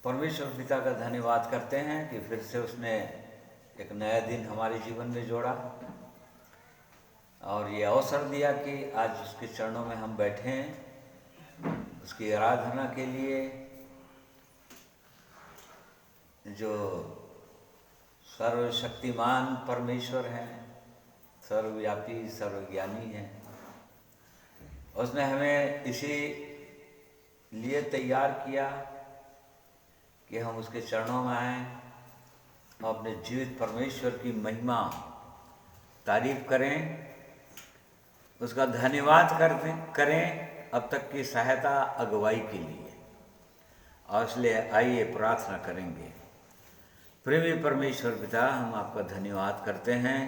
परमेश्वर पिता का धन्यवाद करते हैं कि फिर से उसने एक नया दिन हमारे जीवन में जोड़ा और ये अवसर दिया कि आज उसके चरणों में हम बैठे हैं उसकी आराधना के लिए, जो सर्वशक्तिमान परमेश्वर हैं, सर्वव्यापी, सर्वज्ञानी हैं। उसने हमें इसी लिए तैयार किया कि हम उसके चरणों में आएं और अपने जीवित परमेश्वर की महिमा तारीफ करें, उसका धन्यवाद करें अब तक की सहायता अगुवाई के लिए। और इसलिए आइए प्रार्थना करेंगे। प्रेमी परमेश्वर पिता, हम आपका धन्यवाद करते हैं।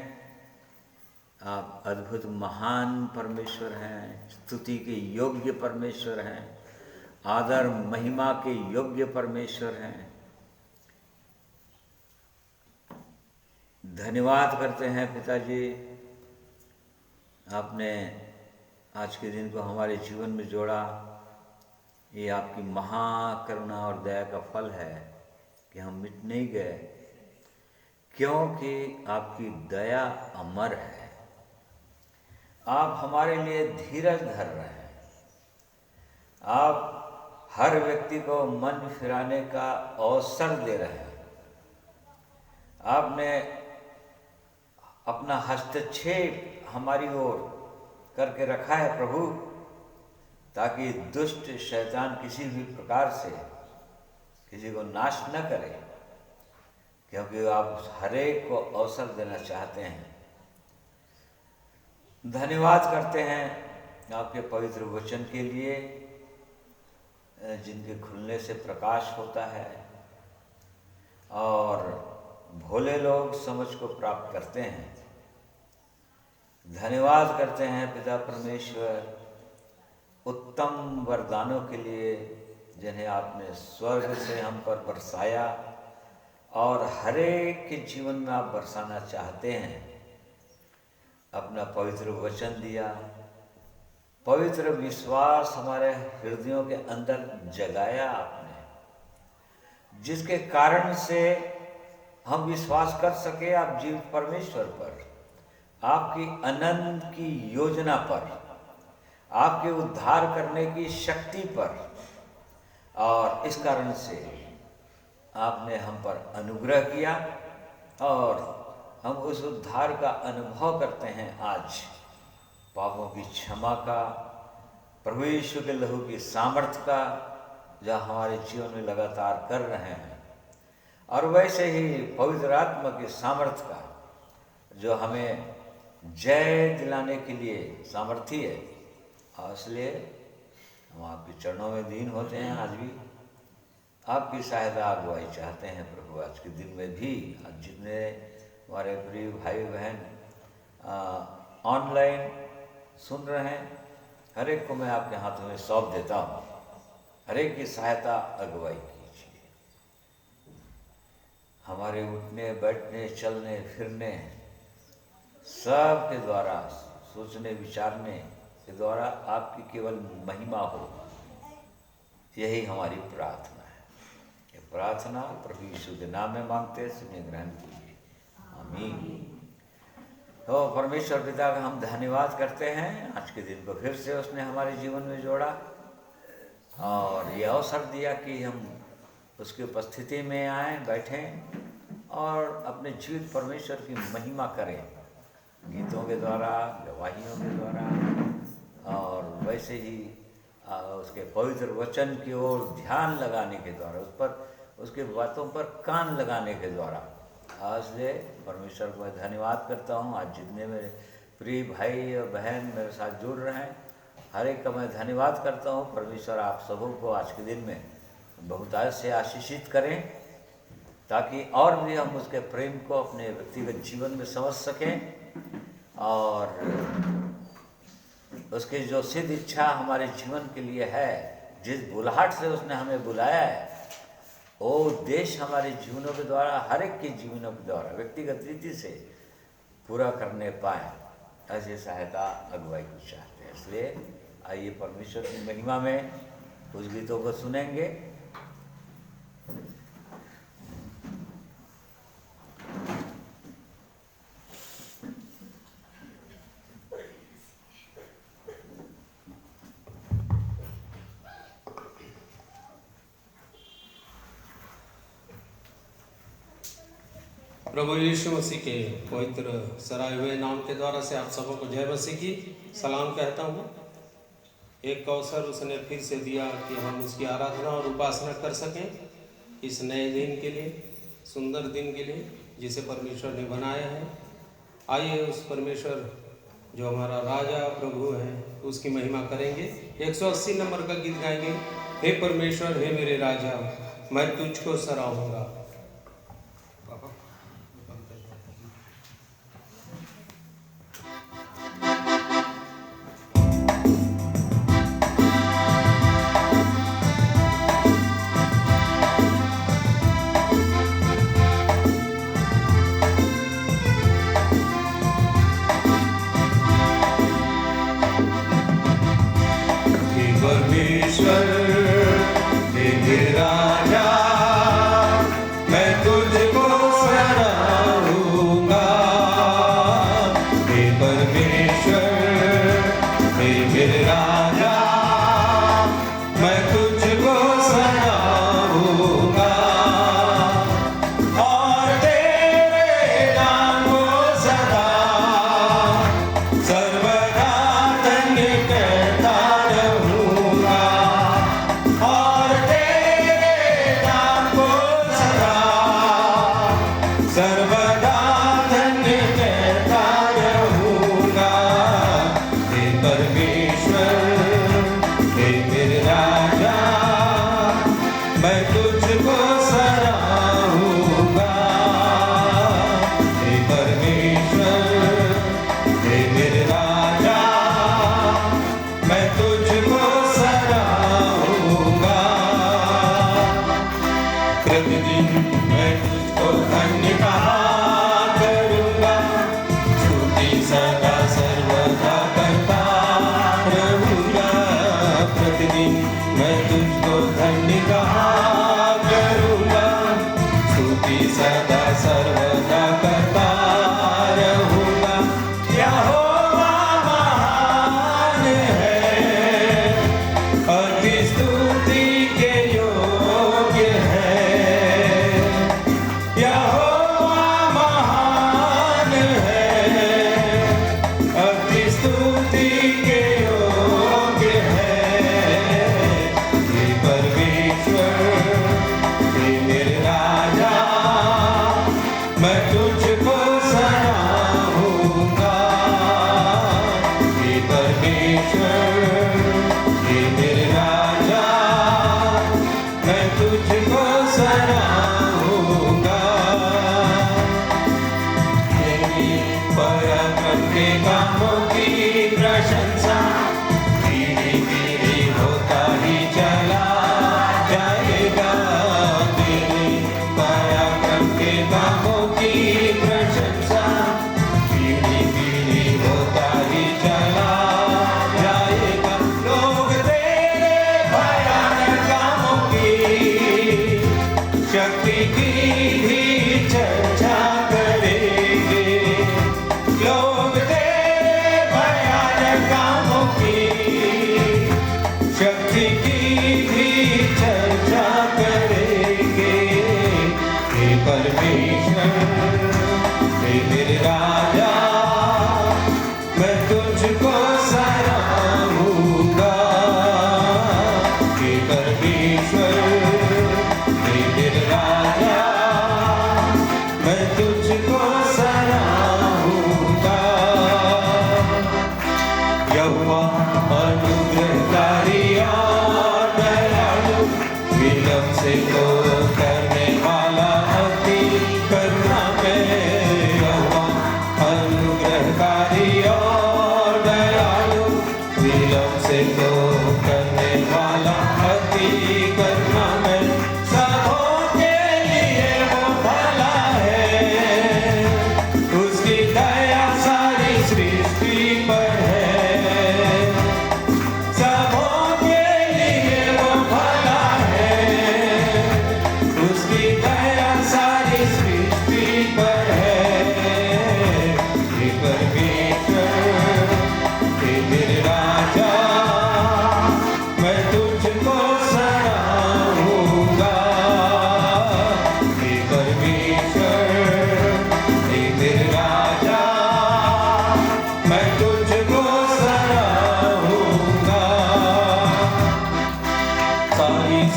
आप अद्भुत महान परमेश्वर हैं, स्तुति के योग्य परमेश्वर हैं, आदर महिमा के योग्य परमेश्वर हैं। धन्यवाद करते हैं पिताजी, आपने आज के दिन को हमारे जीवन में जोड़ा। ये आपकी महाकरुणा और दया का फल है कि हम मिट नहीं गए, क्योंकि आपकी दया अमर है। आप हमारे लिए धीरज धर रहे हैं। आप हर व्यक्ति को मन फिराने का अवसर दे रहे हैं। आपने अपना हस्तक्षेप हमारी ओर करके रखा है प्रभु, ताकि दुष्ट शैतान किसी भी प्रकार से किसी को नाश न करे, क्योंकि आप हरेक को अवसर देना चाहते हैं। धन्यवाद करते हैं आपके पवित्र वचन के लिए, जिनके खुलने से प्रकाश होता है और भोले लोग समझ को प्राप्त करते हैं। धन्यवाद करते हैं पिता परमेश्वर उत्तम वरदानों के लिए, जिन्हें आपने स्वर्ग से हम पर बरसाया और हरेक के जीवन में आप बरसाना चाहते हैं। अपना पवित्र वचन दिया, पवित्र विश्वास हमारे हृदयों के अंदर जगाया आपने, जिसके कारण से हम विश्वास कर सके आप जीवित परमेश्वर पर, आपकी अनंत की योजना पर, आपके उद्धार करने की शक्ति पर। और इस कारण से आपने हम पर अनुग्रह किया और हम उस उद्धार का अनुभव करते हैं आज। पापों की क्षमा का, प्रभु यीशु के लहू की सामर्थ्य का, जो हमारे जीवन में लगातार कर रहे हैं, और वैसे ही पवित्र आत्मा की सामर्थ्य का, जो हमें जय दिलाने के लिए सामर्थी है। और इसलिए हम आपके चरणों में दीन होते हैं। आज भी आपकी सहायता अगुवाई चाहते हैं प्रभु। आज के दिन में भी आज जितने हमारे प्रिय भाई बहन ऑनलाइन सुन रहे हैं, हर एक को मैं आपके हाथों में सौंप देता हूँ। हर एक की सहायता अगुवाई कीजिए। हमारे उठने बैठने चलने फिरने सब के द्वारा, सोचने विचारने के द्वारा आपकी केवल महिमा हो, यही हमारी प्रार्थना है। ये प्रार्थना प्रभु यीशु के नाम में मांगते, सुनिए ग्रहण कीजिए, आमीन। तो परमेश्वर पिता का हम धन्यवाद करते हैं। आज के दिन को फिर से उसने हमारे जीवन में जोड़ा और ये अवसर दिया कि हम उसकी उपस्थिति में आएँ, बैठें और अपने जीवित परमेश्वर की महिमा करें, गीतों के द्वारा, गवाहियों के द्वारा, और वैसे ही उसके पवित्र वचन की ओर ध्यान लगाने के द्वारा, उस पर, उसके बातों पर कान लगाने के द्वारा। आज से परमेश्वर को मैं धन्यवाद करता हूँ। आज जितने मेरे प्रिय भाई और बहन मेरे साथ जुड़ रहे हैं, हर एक का मैं धन्यवाद करता हूँ। परमेश्वर आप सबों को आज के दिन में बहुतायत से आशीषित करें, ताकि और भी हम उसके प्रेम को अपने व्यक्तिगत जीवन में समझ सकें और उसकी जो सिद्ध इच्छा हमारे जीवन के लिए है, जिस बुलाहट से उसने हमें बुलाया है, वो उद्देश्य हमारे जीवनों के द्वारा, हर एक के जीवनों के द्वारा व्यक्तिगत रीति से पूरा करने पाए, ऐसी सहायता अगुवाई को चाहते हैं। इसलिए आइए परमेश्वर की महिमा में कुछ गीतों को सुनेंगे। प्रभु यीशु मसीह के पवित्र सराए हुए नाम के द्वारा से आप सबों को जय मसीह की सलाम कहता हूँ। एक अवसर उसने फिर से दिया कि हम उसकी आराधना और उपासना कर सकें इस नए दिन के लिए, सुंदर दिन के लिए जिसे परमेश्वर ने बनाया है। आइए उस परमेश्वर जो हमारा राजा प्रभु है उसकी महिमा करेंगे। 180 नंबर का गीत गाएंगे, हे परमेश्वर हे मेरे राजा मैं तुझको सराहूंगा।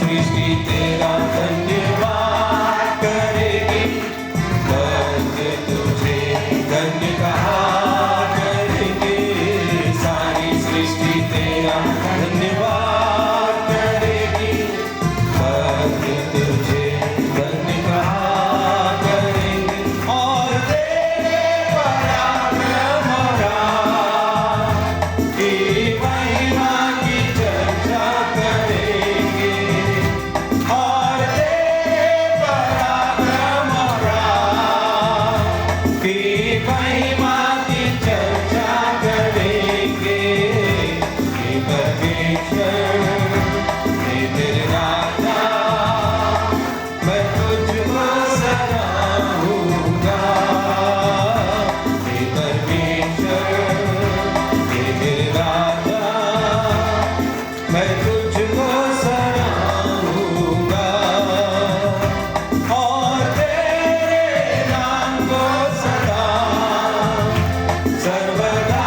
सृष्टि तेरा धन्यवाद करेगी, भक्त तुझे धन्य कहा करेंगे। सारी सृष्टि तेरा धन्यवाद करेगी, भक्त तुझे धन्य कहा करेंगे। और तेरे पराक्रम की महिमा की चर्चा करेंगे, और तेरे पराक्रम की महिमा की चर्चा करेंगे। हे परमेश्वर, हे तेरे राजा, मैं तुझको सराहूंगा। हे परमेश्वर, हे तेरे राजा, मैं तुझको सराहूंगा। और तेरे नाम को सदा सर्वदा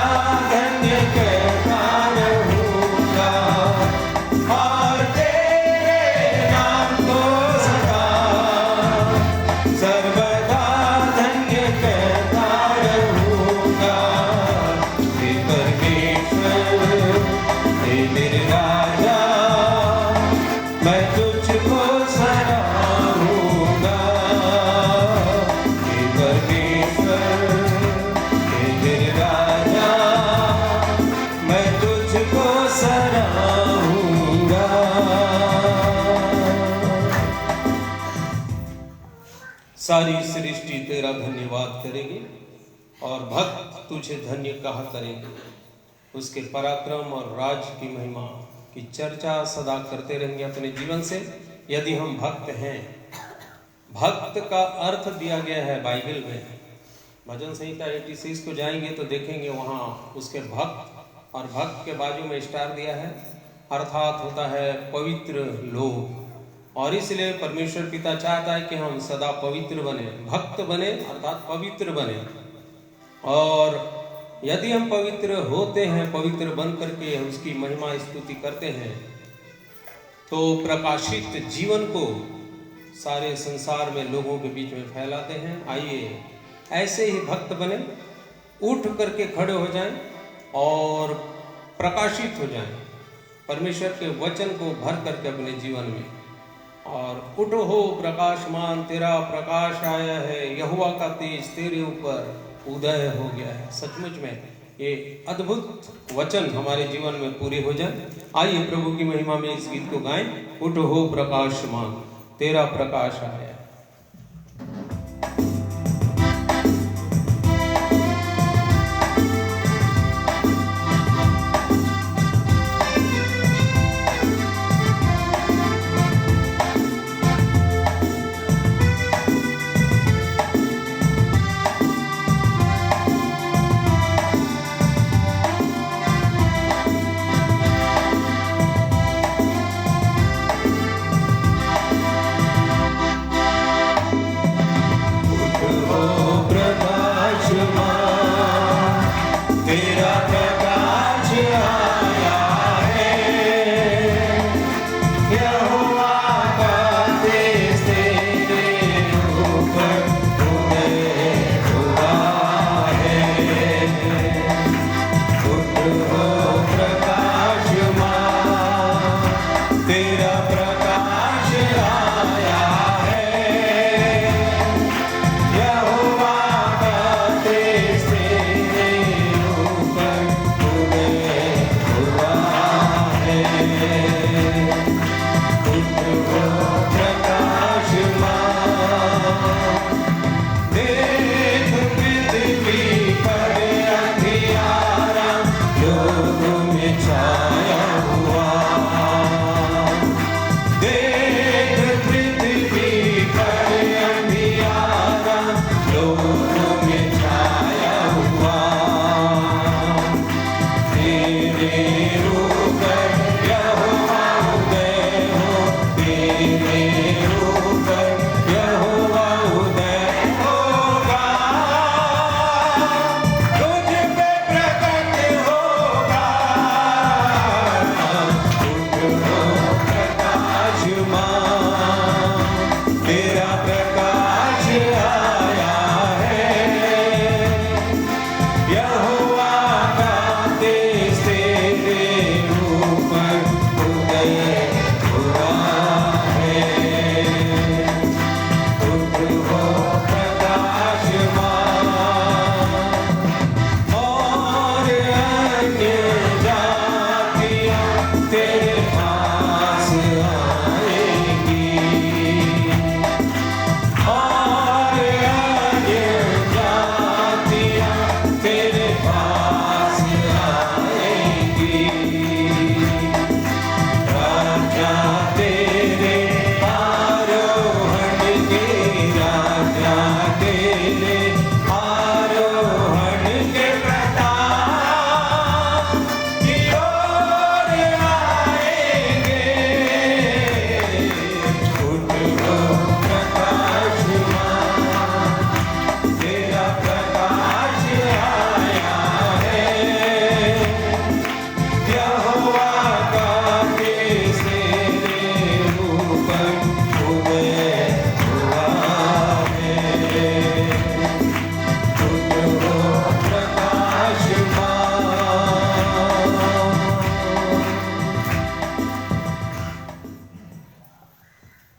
धन्य कहता रहूंगा। और तेरे नाम को सदा सर्वदा धन्य कहता रहूंगा। हे परमेश्वर, हे मेरे राजा, मैं तुझको सराहूंगा। हे परमेश्वर, हे मेरे राजा, मैं तुझको सराहूंगा। सारी सृष्टि तेरा धन्यवाद करेगी, और भक्त तुझे धन्य कहा करेंगे। उसके पराक्रम और राज की महिमा की चर्चा सदा करते रहेंगे अपने जीवन से। यदि हम भक्त हैं, भक्त का अर्थ दिया गया है बाइबल में। भजन संहिता 86 को जाएंगे तो देखेंगे वहाँ उसके भक्त, और भक्त के बाजू में स्टार दिया है, अर्थात होता है पवित्र लोग। और इसलिए परमेश्वर पिता चाहता है कि हम सदा पवित्र बने, भक्त बने, अर्थात पवित्र बने। और यदि हम पवित्र होते हैं, पवित्र बन करके उसकी महिमा स्तुति करते हैं, तो प्रकाशित जीवन को सारे संसार में लोगों के बीच में फैलाते हैं। आइए ऐसे ही भक्त बने, उठ करके खड़े हो जाएं और प्रकाशित हो जाएं परमेश्वर के वचन को भर करके अपने जीवन में। और उठो हो प्रकाशमान, तेरा प्रकाश आया है, यहोवा का तेज तेरे ऊपर उदय हो गया है। सचमुच में ये अद्भुत वचन हमारे जीवन में पूरे हो जाए। आइए प्रभु की महिमा में इस गीत को गाएं। उठो हो प्रकाशमान, तेरा प्रकाश आया।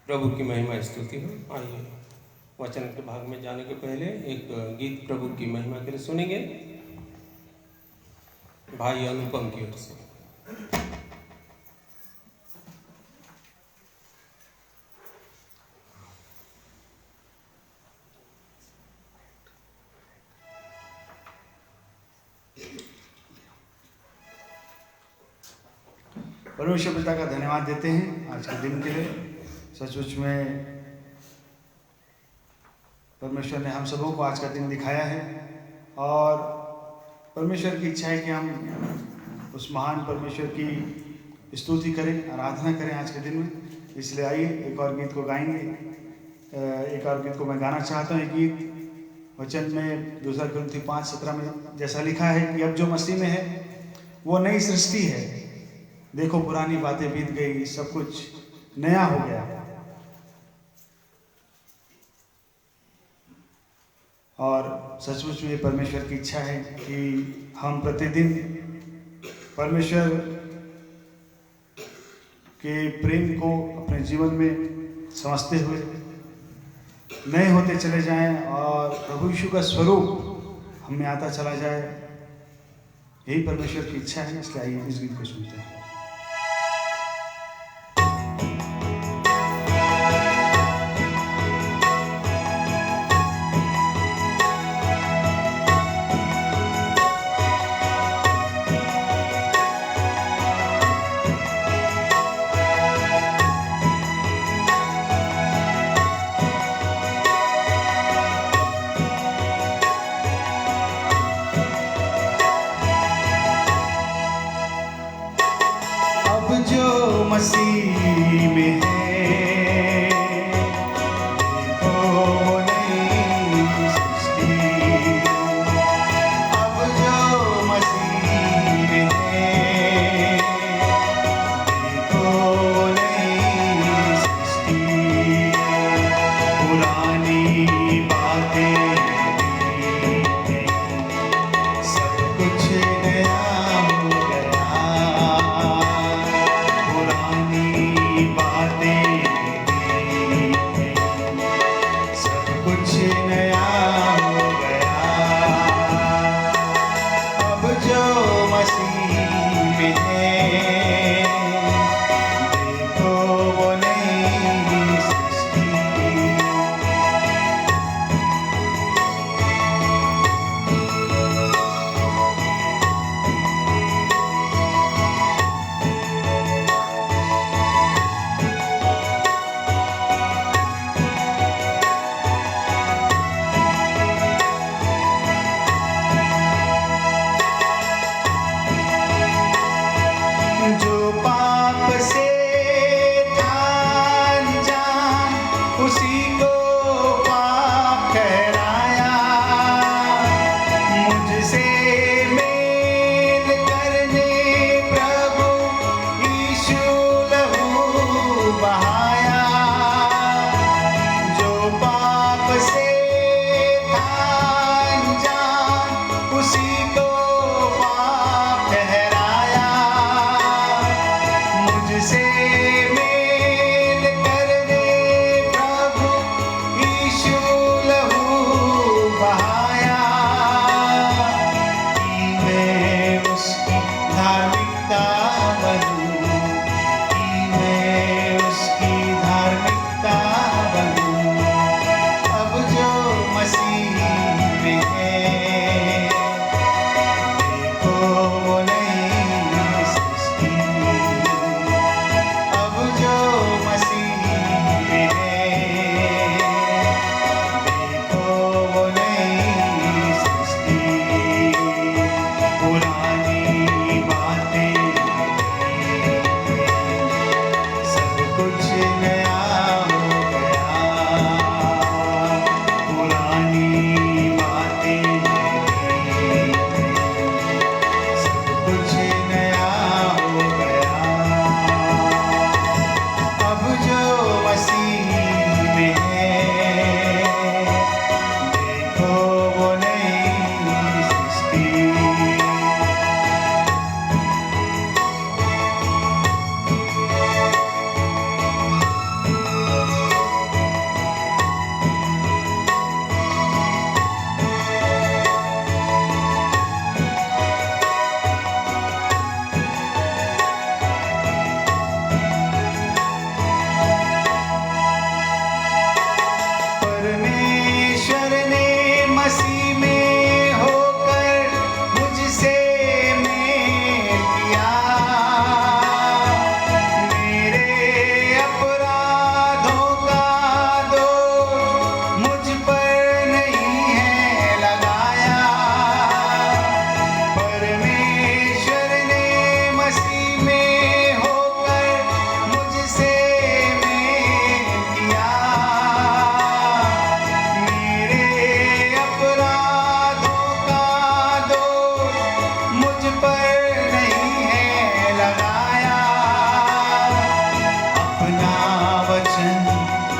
प्रभु की महिमा स्तुति हो। आइए वचन के भाग में जाने के पहले एक गीत प्रभु की महिमा के लिए सुनेंगे भाई अनुपम की ओर से। परमेश्वर पिता का धन्यवाद देते हैं आज के दिन के लिए। सचमुच में परमेश्वर ने हम सबों को आज का दिन दिखाया है और परमेश्वर की इच्छा है कि हम उस महान परमेश्वर की स्तुति करें, आराधना करें आज के दिन में। इसलिए आइए एक और गीत को गाएंगे। एक और गीत को मैं गाना चाहता हूँ। एक गीत वचन में 2 कुरिन्थी 5:17 में जैसा लिखा है कि अब जो मसीह में है वो नई सृष्टि है, देखो पुरानी बातें बीत गई, सब कुछ नया हो गया। और सचमुच में परमेश्वर की इच्छा है कि हम प्रतिदिन परमेश्वर के प्रेम को अपने जीवन में समझते हुए नए होते चले जाएं और प्रभु यीशु का स्वरूप हम में आता चला जाए। यही परमेश्वर की इच्छा है। इसलिए आइए इस गीत को सुनते हैं। मसीह में है, देखो वो नई सृष्टि। अब जो मसीह में है, देखो वो नई सृष्टि। पुरानी बातें बीत गई, सब कुछ नया हो गया। पुरानी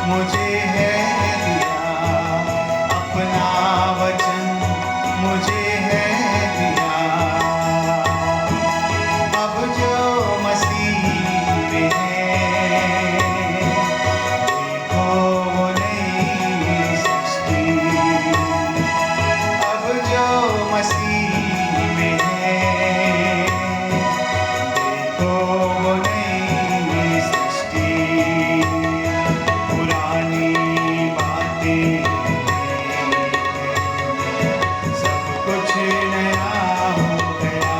मुझे है दिया, अपना वचन मुझे है दिया। अब जो मसीह में है, देखो वो नई सृष्टि। अब जो मसीह में है, देखो वो नई सृष्टि। पुरानी बातें सब कुछ नया हो गया।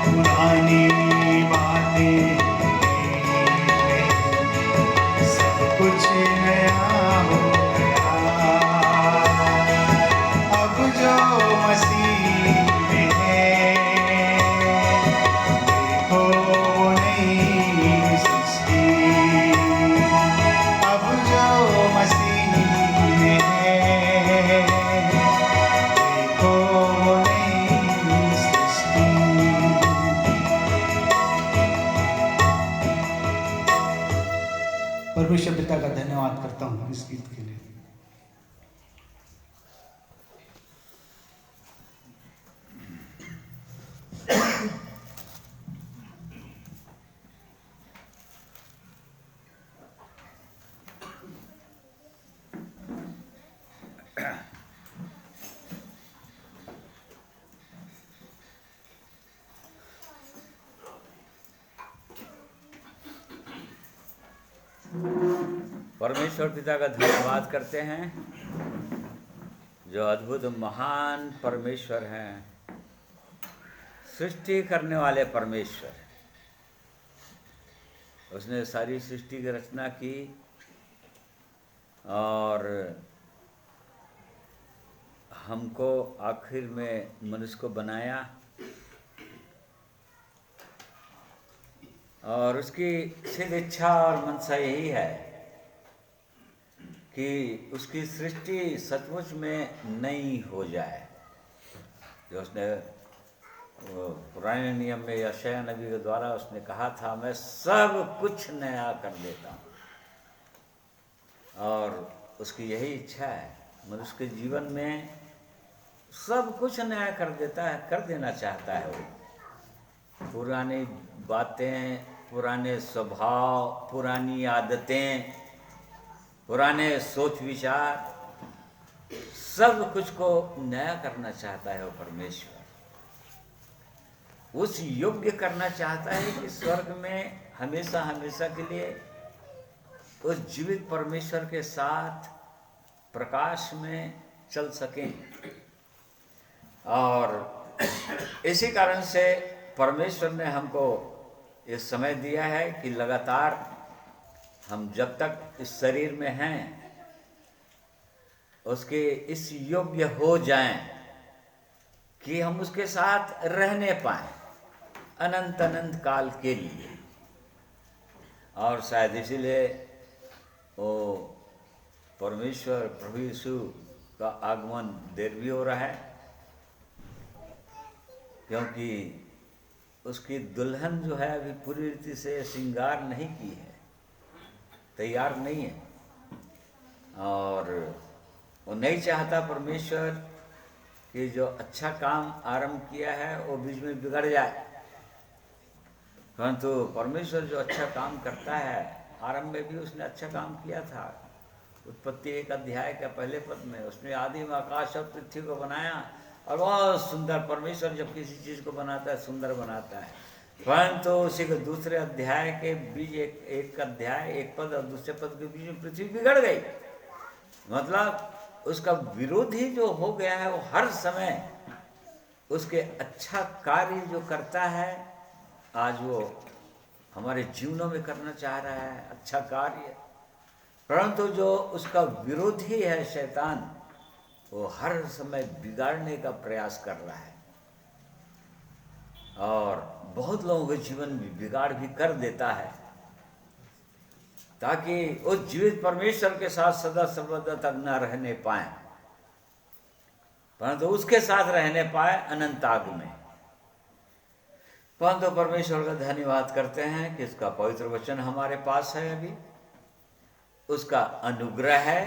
पुरानी बातें सब कुछ नया हो गया। अब जो मसीह में है, देखो वो नई सृष्टि। अब जो मसीह में है, देखो वो नई सृष्टि। परमेश्वर पिता का धन्यवाद करता हूँ इस गीत के लिए। परमेश्वर पिता का धन्यवाद करते हैं जो अद्भुत महान परमेश्वर हैं, सृष्टि करने वाले परमेश्वर। उसने सारी सृष्टि की रचना की और हमको आखिर में मनुष्य को बनाया और उसकी सिद्ध इच्छा और मनसा यही है कि उसकी सृष्टि सचमुच में नई हो जाए। जो उसने पुराने नियम में यशायाह नबी के द्वारा उसने कहा था, मैं सब कुछ नया कर देता हूँ। और उसकी यही इच्छा है, मनुष्य के जीवन में सब कुछ नया कर देता है, कर देना चाहता है वो। पुरानी बातें, पुराने स्वभाव, पुरानी आदतें, पुराने सोच विचार, सब कुछ को नया करना चाहता है वो परमेश्वर। उस योग्य करना चाहता है कि स्वर्ग में हमेशा हमेशा के लिए उस जीवित परमेश्वर के साथ प्रकाश में चल सकें। और इसी कारण से परमेश्वर ने हमको ये समय दिया है कि लगातार हम जब तक इस शरीर में हैं उसके इस योग्य हो जाएं कि हम उसके साथ रहने पाएं अनंत अनंत काल के लिए। और शायद इसीलिए वो परमेश्वर प्रभु यीशु का आगमन देर भी हो रहा है, क्योंकि उसकी दुल्हन जो है अभी पूरी रीति से श्रृंगार नहीं की है, तैयार नहीं है। और वो नहीं चाहता परमेश्वर कि जो अच्छा काम आरंभ किया है वो बीच में बिगड़ जाए। परंतु परमेश्वर जो अच्छा काम करता है, आरंभ में भी उसने अच्छा काम किया था। उत्पत्ति 1 अध्याय का पहले पद में उसने आदि में आकाश और पृथ्वी को बनाया और बहुत सुंदर। परमेश्वर जब किसी चीज़ को बनाता है सुंदर बनाता है। परंतु उसी के दूसरे अध्याय के बीच एक अध्याय एक पद और दूसरे पद के बीच में पृथ्वी बिगड़ गई। मतलब उसका विरोधी जो हो गया है वो हर समय उसके अच्छा कार्य जो करता है आज वो हमारे जीवनों में करना चाह रहा है अच्छा कार्य। परंतु जो उसका विरोधी है शैतान, वो हर समय बिगाड़ने का प्रयास कर रहा है और बहुत लोगों के जीवन में बिगाड़ भी कर देता है, ताकि उस जीवित परमेश्वर के साथ सदा सर्वदा तक न रहने पाए, परंतु उसके साथ रहने पाए अनंत आग में। परंतु परमेश्वर का धन्यवाद करते हैं कि इसका पवित्र वचन हमारे पास है अभी, उसका अनुग्रह है,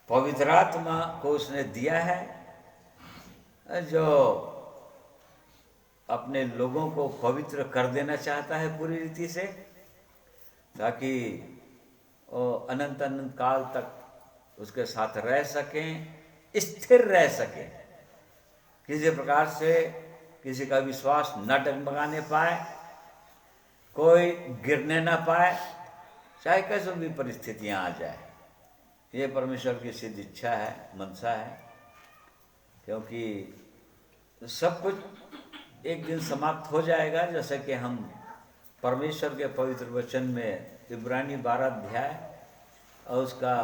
पवित्र आत्मा को उसने दिया है, जो अपने लोगों को पवित्र कर देना चाहता है पूरी रीति से, ताकि वो अनंत अनंत काल तक उसके साथ रह सकें, स्थिर रह सकें, किसी प्रकार से किसी का विश्वास न डगमगाने पाए, कोई गिरने ना पाए, चाहे कैसे भी परिस्थितियां आ जाए। ये परमेश्वर की सिद्ध इच्छा है, मनसा है, क्योंकि सब कुछ एक दिन समाप्त हो जाएगा। जैसे कि हम परमेश्वर के पवित्र वचन में इब्रानी 12 अध्याय और उसका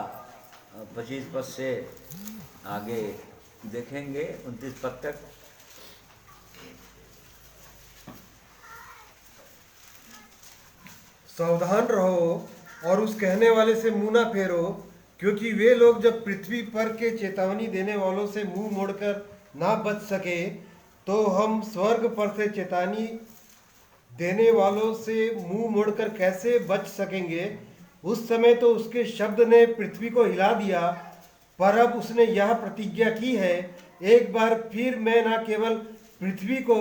25 पद से आगे देखेंगे, 29 पद तक। सावधान रहो और उस कहने वाले से मुंह ना फेरो, क्योंकि वे लोग जब पृथ्वी पर के चेतावनी देने वालों से मुंह मोड़कर ना बच सके, तो हम स्वर्ग पर से चेतावनी देने वालों से मुंह मोड़कर कैसे बच सकेंगे। उस समय तो उसके शब्द ने पृथ्वी को हिला दिया, पर अब उसने यह प्रतिज्ञा की है, एक बार फिर मैं न केवल पृथ्वी को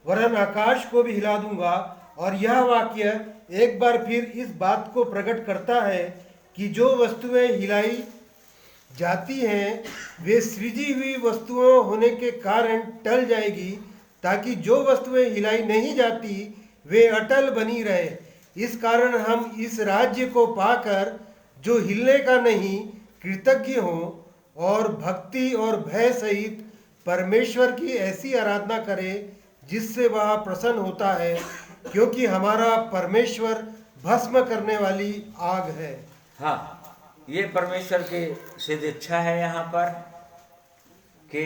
वरन आकाश को भी हिला दूंगा। और यह वाक्य एक बार फिर इस बात को प्रकट करता है कि जो वस्तुएं हिलाई जाती हैं वे सृजी हुई वस्तुओं होने के कारण टल जाएगी, ताकि जो वस्तुएं हिलाई नहीं जाती वे अटल बनी रहे। इस कारण हम इस राज्य को पाकर जो हिलने का नहीं कृतज्ञ हों और भक्ति और भय सहित परमेश्वर की ऐसी आराधना करें जिससे वह प्रसन्न होता है, क्योंकि हमारा परमेश्वर भस्म करने वाली आग है। हाँ, ये परमेश्वर की सिद्ध इच्छा है यहाँ पर कि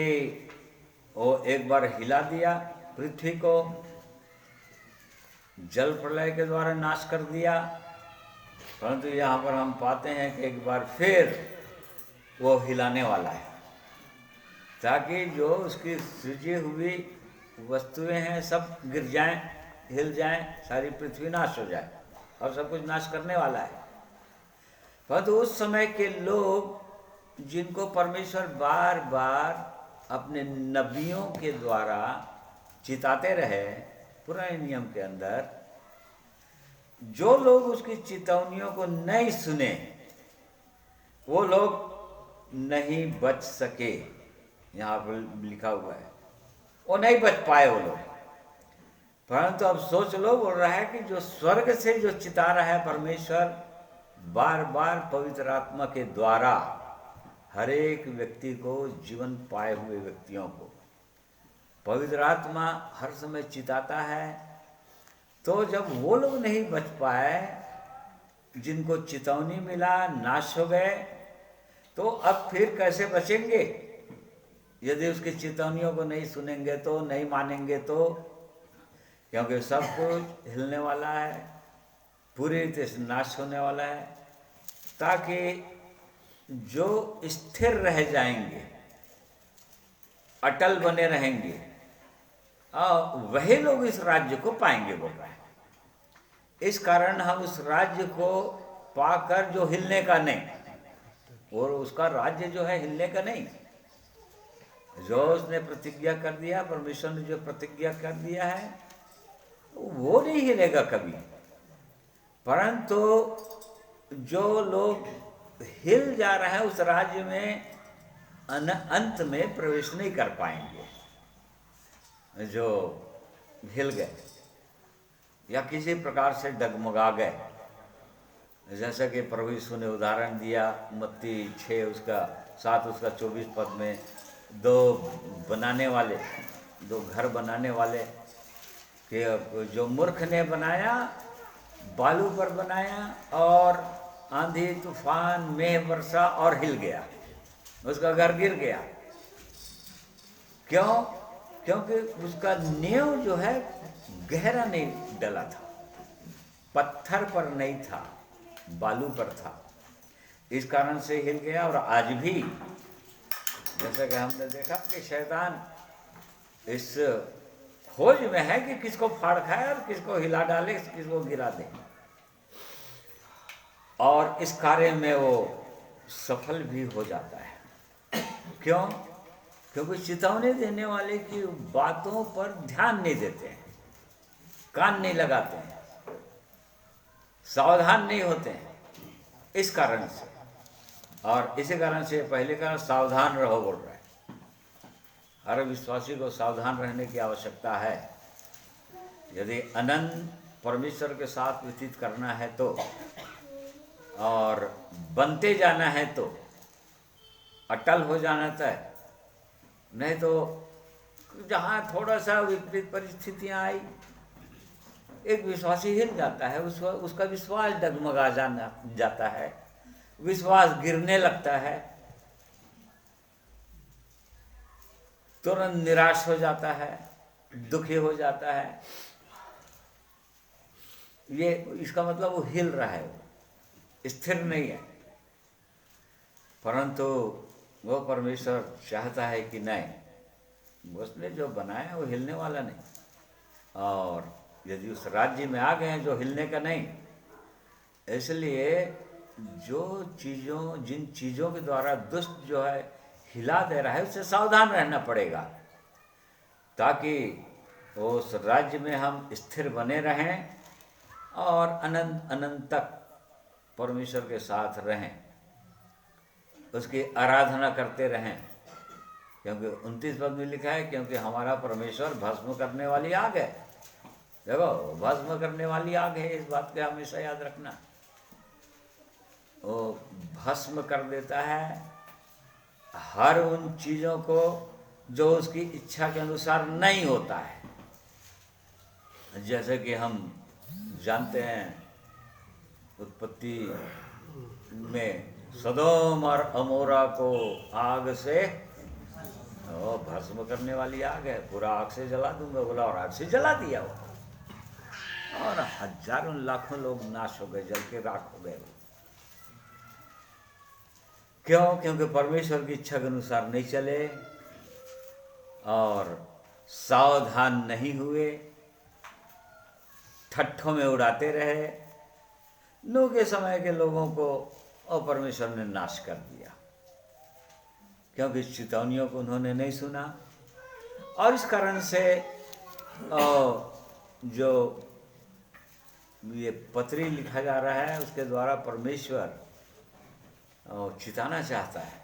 वो एक बार हिला दिया पृथ्वी को, जल प्रलय के द्वारा नाश कर दिया, परंतु यहाँ पर हम पाते हैं कि एक बार फिर वो हिलाने वाला है, ताकि जो उसकी सृजी हुई वस्तुएं हैं सब गिर जाएं, हिल जाएं, सारी पृथ्वी नाश हो जाए और सब कुछ नाश करने वाला है। परंतु उस समय के लोग जिनको परमेश्वर बार बार अपने नबियों के द्वारा चिताते रहे पुराने नियम के अंदर, जो लोग उसकी चेतावनियों को नहीं सुने वो लोग नहीं बच सके। यहाँ पर लिखा हुआ है वो नहीं बच पाए वो लोग। परंतु अब सोच लो, बोल रहा है कि जो स्वर्ग से जो चिता रहा है परमेश्वर बार बार पवित्र आत्मा के द्वारा हर एक व्यक्ति को, जीवन पाए हुए व्यक्तियों को पवित्र आत्मा हर समय चिताता है। तो जब वो लोग नहीं बच पाए, जिनको चेतावनी मिला, नाश हो गए, तो अब फिर कैसे बचेंगे? यदि उसकी चेतावनियों को नहीं सुनेंगे तो, नहीं मानेंगे तो, क्योंकि सब कुछ हिलने वाला है, पूरी रीति से नाश होने वाला है, ताकि जो स्थिर रह जाएंगे, अटल बने रहेंगे, वही लोग इस राज्य को पाएंगे, बोल रहा है। इस कारण हम उस राज्य को पाकर जो हिलने का नहीं, और उसका राज्य जो है हिलने का नहीं, जो उसने प्रतिज्ञा कर दिया, परमेश्वर ने जो प्रतिज्ञा कर दिया है वो नहीं हिलेगा कभी। परंतु जो लोग हिल जा रहे हैं उस राज्य में अंत में प्रवेश नहीं कर पाएंगे, जो हिल गए या किसी प्रकार से डगमगा गए। जैसा कि प्रभु यीशु ने उदाहरण दिया मत्ती 6 उसका 7 उसका 24 पद में, दो घर बनाने वाले कि जो मूर्ख ने बनाया, बालू पर बनाया और आंधी तूफान मेघ वर्षा और हिल गया, उसका घर गिर गया। क्यों? क्योंकि उसका नींव जो है गहरा नहीं डला था, पत्थर पर नहीं था, बालू पर था, इस कारण से हिल गया। और आज भी जैसा कि हमने देखा कि शैतान इस खोज में है कि किसको फाड़ खाए और किसको हिला डाले, किसको गिरा दे। और इस कार्य में वो सफल भी हो जाता है। क्यों? क्योंकि चेतावनी देने वाले की बातों पर ध्यान नहीं देते हैं, कान नहीं लगाते हैं, सावधान नहीं होते हैं, इस कारण से। और इसी कारण से पहले कारण सावधान रहो बोल रहा है। हर विश्वासी को सावधान रहने की आवश्यकता है। यदि अनंत परमेश्वर के साथ व्यतीत करना है तो, और बनते जाना है तो, अटल हो जाना तय, नहीं तो जहाँ थोड़ा सा विपरीत परिस्थितियाँ आई, एक विश्वासी हिल जाता है, उसका विश्वास डगमगा जाता है, विश्वास गिरने लगता है, तुरंत निराश हो जाता है, दुखी हो जाता है। ये इसका मतलब वो हिल रहा है, वो स्थिर नहीं है। परंतु वो परमेश्वर चाहता है कि नहीं, उसने जो बनाया वो हिलने वाला नहीं। और यदि उस राज्य में आ गए हैं जो हिलने का नहीं, इसलिए जिन चीज़ों के द्वारा दुष्ट जो है हिला दे रहा है, उससे सावधान रहना पड़ेगा, ताकि उस राज्य में हम स्थिर बने रहें और अनंत अनंत तक परमेश्वर के साथ रहें, उसकी आराधना करते रहें। क्योंकि 29 पद में लिखा है, क्योंकि हमारा परमेश्वर भस्म करने वाली आग है। देखो, भस्म करने वाली आग है, इस बात का हमेशा याद रखना। वो भस्म कर देता है हर उन चीज़ों को जो उसकी इच्छा के अनुसार नहीं होता है। जैसे कि हम जानते हैं उत्पत्ति में सदोम और अमोरा को आग से, वो भस्म करने वाली आग है, पूरा आग से जला दूंगा बोला, और आग से जला दिया वो, और हजारों लाखों लोग नाश हो गए, जल के राख हो गए। क्यों? क्योंकि परमेश्वर की इच्छा के अनुसार नहीं चले और सावधान नहीं हुए, ठट्ठों में उड़ाते रहे। नूह के समय के लोगों को और परमेश्वर ने नाश कर दिया, क्योंकि चेतावनियों को उन्होंने नहीं सुना। और इस कारण से जो ये पत्री लिखा जा रहा है, उसके द्वारा परमेश्वर चिताना चाहता है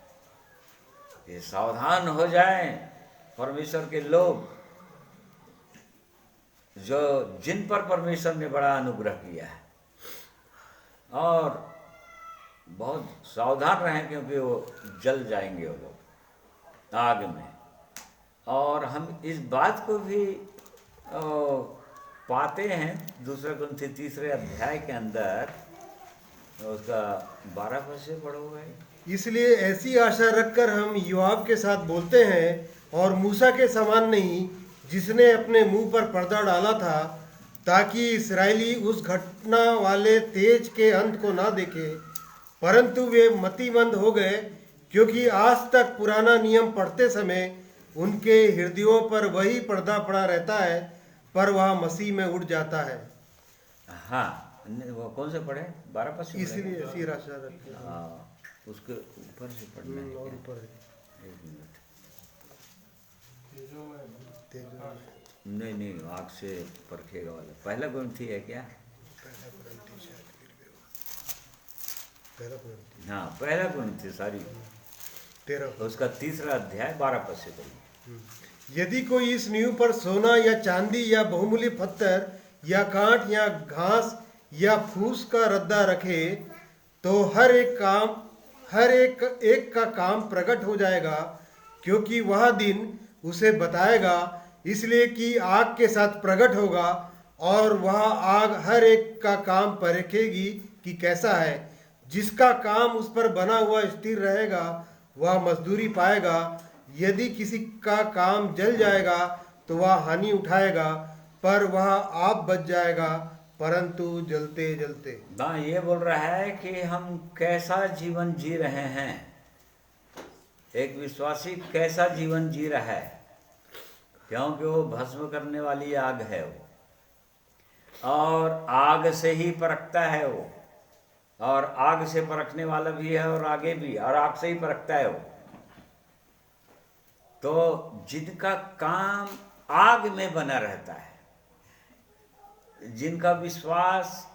कि सावधान हो जाएं परमेश्वर के लोग, जिन पर परमेश्वर ने बड़ा अनुग्रह किया है, और बहुत सावधान रहें, क्योंकि वो जल जाएंगे वो लोग आग में। और हम इस बात को भी पाते हैं 2 कुरिन्थी 3 अध्याय के अंदर, उसका 12 पद से पढ़ो भाई। इसलिए ऐसी आशा रखकर हम योआब के साथ बोलते हैं, और मूसा के समान नहीं, जिसने अपने मुंह पर पर्दा डाला था, ताकि इस्राएली उस घटना वाले तेज के अंत को ना देखे, परंतु वे मतिमंद हो गए, क्योंकि आज तक पुराना नियम पढ़ते समय उनके हृदयों पर वही पर्दा पड़ा रहता है, पर वह मसीह में उड़ जाता है। हाँ, वो कौन से पढ़े? 12 पद से? इसलिए ऐसी आशा रखते हैं। हाँ, उसके ऊपर से पढ़ना है और क्या? ऊपर है। 1 मिनट। तेजो में। नहीं, आग से परखेगा वाला 1 कुरिन्थी है क्या? हाँ, 1 कुरिन्थी, सॉरी, 13। उसका 3 अध्याय 12 पद से पढ़िए। यदि कोई इस नींव पर सोना या चांदी या बहुमूल्य पत्थर या कांट या घास या फूस का रद्दा रखे, तो हर एक का काम प्रकट हो जाएगा, क्योंकि वह दिन उसे बताएगा, इसलिए कि आग के साथ प्रकट होगा, और वह आग हर एक का काम परखेगी कि कैसा है। जिसका काम उस पर बना हुआ स्थिर रहेगा, वह मजदूरी पाएगा। यदि किसी का काम जल जाएगा तो वह हानि उठाएगा, पर वह आप बच जाएगा, परंतु जलते जलते। ना, ये बोल रहा है कि हम कैसा जीवन जी रहे हैं, एक विश्वासी कैसा जीवन जी रहा है, क्योंकि वो भस्म करने वाली आग है वो, और आग से ही परखता है वो। और आग से परखने वाला भी है और आगे भी, और आग से ही परखता है वो। तो जिनका काम आग में बना रहता है, जिनका विश्वास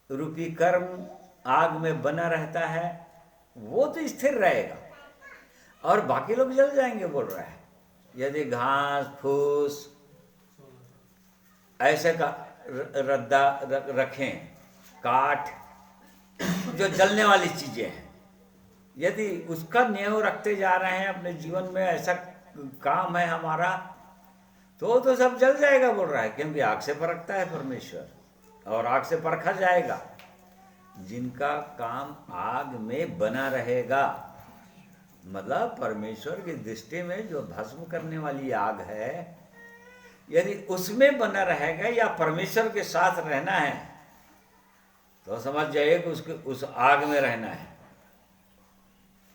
रूपी कर्म आग में बना रहता है, वो तो स्थिर रहेगा और बाकी लोग जल जाएंगे, बोल रहा है। यदि घास फूस ऐसे का रद्दा रखें, काठ जो जलने वाली चीजें हैं, यदि उसका न्याय रखते जा रहे हैं अपने जीवन में, ऐसा काम है हमारा, तो सब जल जाएगा, बोल रहा है। क्योंकि आग से परखता है परमेश्वर और आग से परखा जाएगा। जिनका काम आग में बना रहेगा, मतलब परमेश्वर की दृष्टि में जो भस्म करने वाली आग है, यदि उसमें बना रहेगा या परमेश्वर के साथ रहना है, तो समझ जाइए कि उसके उस आग में रहना है।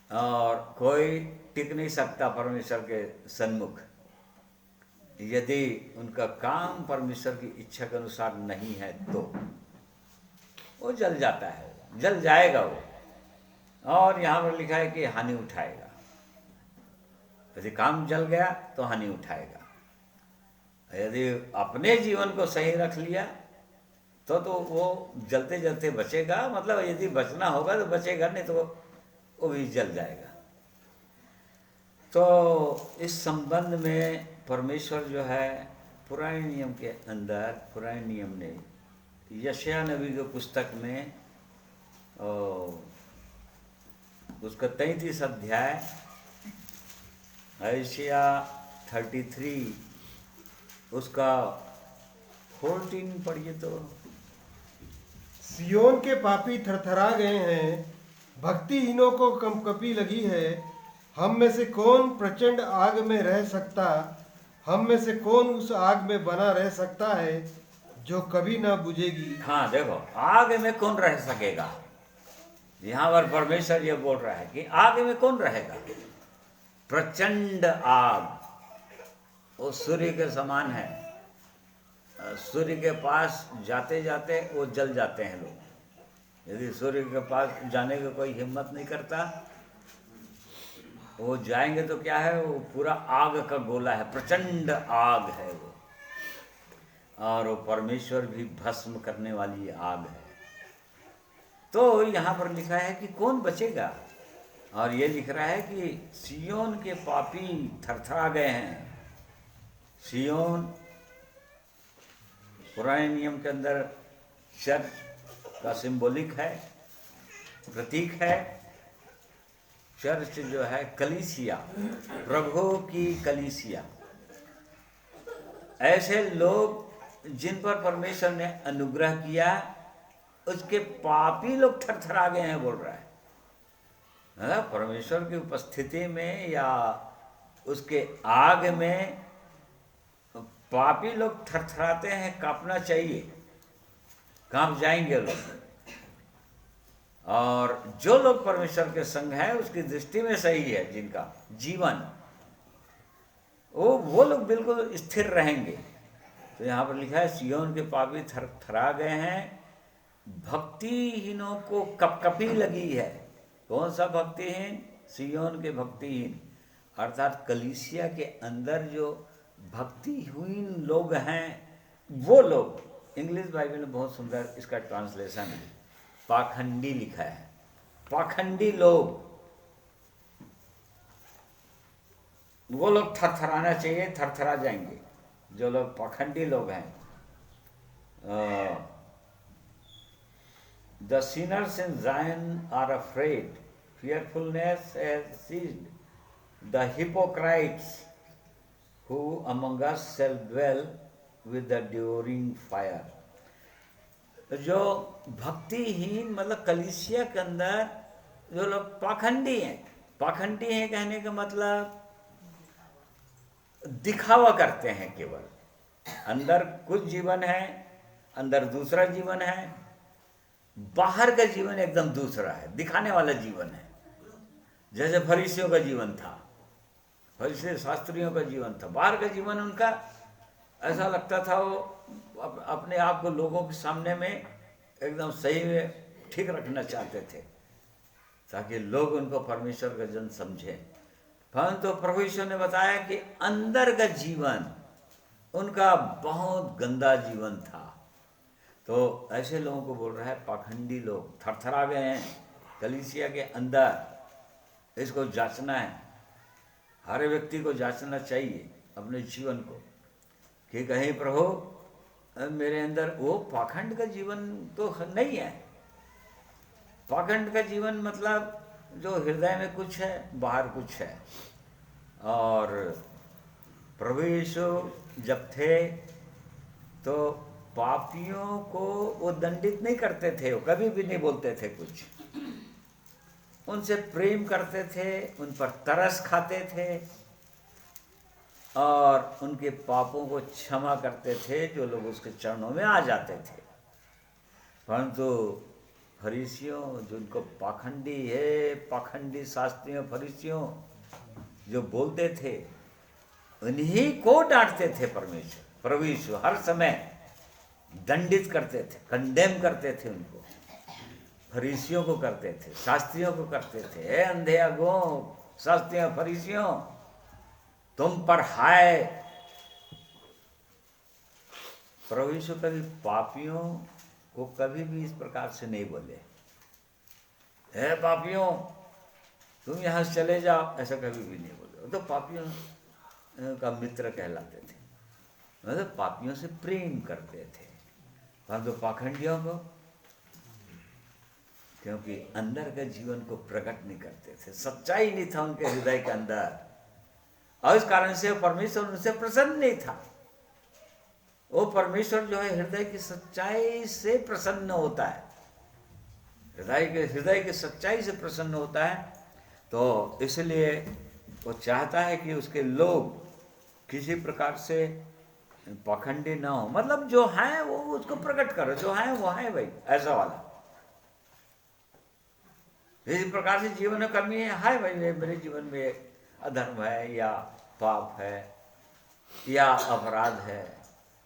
और कोई टिक नहीं सकता परमेश्वर के सन्मुख, यदि उनका काम परमेश्वर की इच्छा के अनुसार नहीं है, तो वो जल जाता है, जल जाएगा वो। और यहाँ पर लिखा है कि हानि उठाएगा। यदि काम जल गया तो हानि उठाएगा। यदि अपने जीवन को सही रख लिया तो वो जलते जलते बचेगा। मतलब यदि बचना होगा तो बचेगा, नहीं तो वो भी जल जाएगा। तो इस संबंध में परमेश्वर जो है पुराने नियम के अंदर, पुराने नियम ने यशायाह नबी के पुस्तक में उसका 33 अध्याय, यशायाह 33 उसका 14 पढ़िए तो। सियोन के पापी थरथरा गए हैं, भक्तिहीनों को कंपकपी लगी है। हम में से कौन प्रचंड आग में रह सकता, हम में से कौन उस आग में बना रह सकता है जो कभी ना बुझेगी। हाँ देखो, आग में कौन रह सकेगा। यहाँ पर परमेश्वर ये बोल रहा है कि आग में कौन रहेगा। प्रचंड आग, वो सूर्य के समान है। सूर्य के पास जाते जाते वो जल जाते हैं लोग। यदि सूर्य के पास जाने की कोई हिम्मत नहीं करता, वो जाएंगे तो क्या है, वो पूरा आग का गोला है, प्रचंड आग है वो। और वो परमेश्वर भी भस्म करने वाली आग है। तो यहाँ पर लिखा है कि कौन बचेगा, और ये लिख रहा है कि सियोन के पापी थरथरा गए हैं। सियोन पुराने नियम के अंदर चर्च का सिंबॉलिक है, प्रतीक है। चर्च जो है कलीसिया, प्रभु की कलीसिया, ऐसे लोग जिन पर परमेश्वर ने अनुग्रह किया, उसके पापी लोग थरथरा गए हैं, बोल रहा है। परमेश्वर की उपस्थिति में या उसके आग में पापी लोग थरथराते हैं, कांपना चाहिए, कांप जाएंगे लोग। और जो लोग परमेश्वर के संग है, उसकी दृष्टि में सही है, जिनका जीवन, वो लोग बिल्कुल स्थिर रहेंगे। तो यहाँ पर लिखा है सियोन के पापी थरथरा गए हैं, भक्तिहीनों को कपकपी लगी है। कौन सा भक्तिहीन? सियोन के भक्तिहीन, अर्थात कलीसिया के अंदर जो भक्तिहीन लोग हैं, वो लोग। इंग्लिश बाइबल में बहुत सुंदर इसका ट्रांसलेशन है, पाखंडी लिखा है। पाखंडी लोग, वो लोग थरथराना चाहिए, थरथरा जाएंगे जो लोग पाखंडी लोग हैं। The sinners in Zion are afraid. Fearfulness has ceased. The hypocrites who among us shall dwell with the devouring fire. जो भक्तिहीन, मतलब कलीसिया के अंदर जो लोग पाखंडी हैं, पाखंडी हैं कहने का मतलब दिखावा करते हैं केवल। अंदर कुछ जीवन है, अंदर दूसरा जीवन है, बाहर का जीवन एकदम दूसरा है, दिखाने वाला जीवन है। जैसे फरीसियों का जीवन था, फरीसी शास्त्रियों का जीवन था। बाहर का जीवन उनका ऐसा लगता था, वो अपने आप को लोगों के सामने में एकदम सही में ठीक रखना चाहते थे ताकि लोग उनको परमेश्वर का जन समझें। परंतु प्रभु यीशु ने बताया कि अंदर का जीवन उनका बहुत गंदा जीवन था। तो ऐसे लोगों को बोल रहा है पाखंडी लोग थरथरा गए हैं कलीसिया के अंदर। इसको जांचना है, हर व्यक्ति को जांचना चाहिए अपने जीवन को कि कहीं प्रभु मेरे अंदर वो पाखंड का जीवन तो नहीं है। पाखंड का जीवन मतलब जो हृदय में कुछ है बाहर कुछ है। और प्रभु यीशु जब थे तो पापियों को वो दंडित नहीं करते थे, वो कभी भी नहीं बोलते थे कुछ, उनसे प्रेम करते थे, उन पर तरस खाते थे और उनके पापों को क्षमा करते थे जो लोग उसके चरणों में आ जाते थे। परंतु फरीसियों जिनको पाखंडी है, पाखंडी शास्त्रियों फरीसियों जो बोलते थे, उन्हीं को डांटते थे परमेश्वर प्रभु यीशु, हर समय दंडित करते थे, कंडेम करते थे उनको। फरीसियों को करते थे, शास्त्रियों को करते थे, हे अंधे अगुओं शास्त्रियों फरीसियों तुम पर हाय। प्रभु यीशु कभी पापियों को कभी भी इस प्रकार से नहीं बोले, हे पापियों तुम यहाँ से चले जाओ, ऐसा कभी भी नहीं बोले। वो तो पापियों का मित्र कहलाते थे, मतलब पापियों से प्रेम करते थे। परंतु पाखंडियों को क्योंकि अंदर के जीवन को प्रकट नहीं करते थे, सच्चाई नहीं था उनके हृदय के अंदर, और इस कारण से परमेश्वर उनसे प्रसन्न नहीं था। वो परमेश्वर जो है हृदय की सच्चाई से प्रसन्न होता है, हृदय की सच्चाई से प्रसन्न होता है। तो इसलिए वो चाहता है कि उसके लोग किसी प्रकार से पाखंडी ना हो, मतलब जो है वो उसको प्रकट करो, जो है वो है भाई, ऐसा वाला। इस प्रकार से जीवन में कमी है भाई, मेरे जीवन में अधर्म है या पाप है या अपराध है,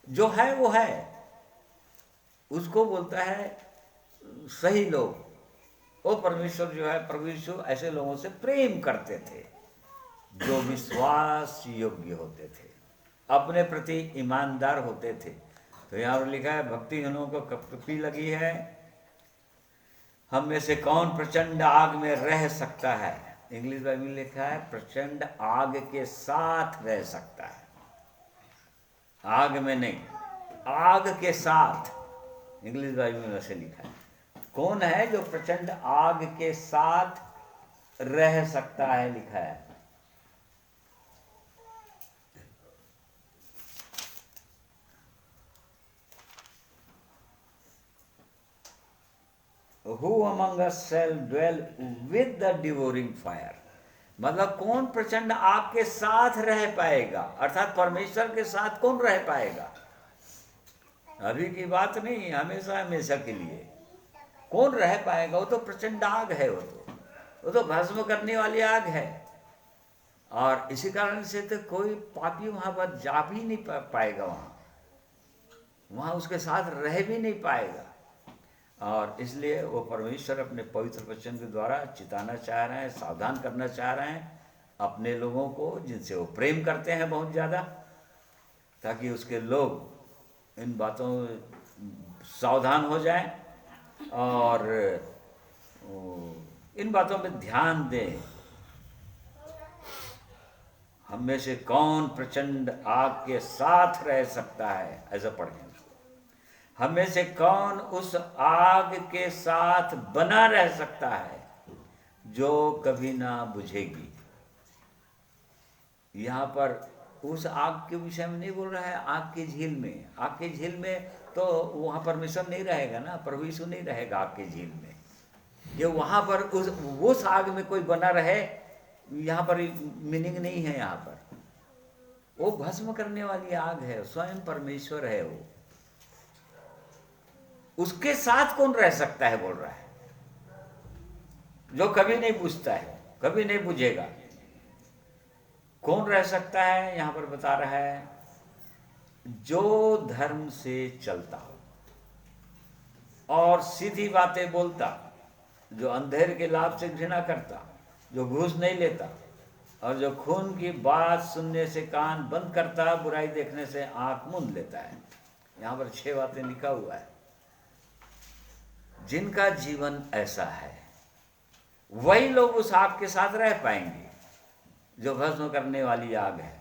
जो है वो है, उसको बोलता है सही लोग। वो परमेश्वर जो है प्रभु यीशु ऐसे लोगों से प्रेम करते थे जो विश्वास योग्य होते थे, अपने प्रति ईमानदार होते थे। तो यहाँ पर लिखा है भक्तिहीनों को कपटी लगी है, हम में से कौन प्रचंड आग में रह सकता है। इंग्लिश बाइबल में लिखा है प्रचंड आग के साथ रह सकता है, आग में नहीं, आग के साथ। इंग्लिश बाइबल में वैसे लिखा है। कौन है जो प्रचंड आग के साथ रह सकता है, लिखा है। Who among us shall dwell with the devouring fire? मतलब कौन प्रचंड आग के साथ रह पाएगा, अर्थात परमेश्वर के साथ कौन रह पाएगा। अभी की बात नहीं, हमेशा हमेशा के लिए कौन रह पाएगा। वो तो प्रचंड आग है, वो तो भस्म करने वाली आग है। और इसी कारण से तो कोई पापी वहां पर जा भी नहीं पाएगा, वहां उसके साथ रह भी नहीं पाएगा। और इसलिए वो परमेश्वर अपने पवित्र वचन के द्वारा चिताना चाह रहे हैं, सावधान करना चाह रहे हैं अपने लोगों को जिनसे वो प्रेम करते हैं बहुत ज़्यादा, ताकि उसके लोग इन बातों सावधान हो जाएं और इन बातों पे ध्यान दें। हम में से कौन प्रचंड आग के साथ रह सकता है, ऐसा पढ़ें। हम में से कौन उस आग के साथ बना रह सकता है जो कभी ना बुझेगी। यहाँ पर उस आग के विषय में नहीं बोल रहा है, आग की झील में। आग की झील में तो वहाँ परमेश्वर नहीं रहेगा ना, प्रभु यीशु नहीं रहेगा आग की झील में। ये वहाँ पर उस आग में कोई बना रहे, यहाँ पर मीनिंग नहीं है। यहाँ पर वो भस्म करने वाली आग है, स्वयं परमेश्वर है वो। उसके साथ कौन रह सकता है, बोल रहा है, जो कभी नहीं बुझता है, कभी नहीं बुझेगा। कौन रह सकता है, यहां पर बता रहा है जो धर्म से चलता हो और सीधी बातें बोलता, जो अंधेर के लाभ से घृणा करता, जो घूस नहीं लेता, और जो खून की बात सुनने से कान बंद करता, बुराई देखने से आंख मूंद लेता है। यहाँ पर 6 बातें लिखा हुआ है। जिनका जीवन ऐसा है वही लोग उस आग के साथ रह पाएंगे जो भस्म करने वाली आग है।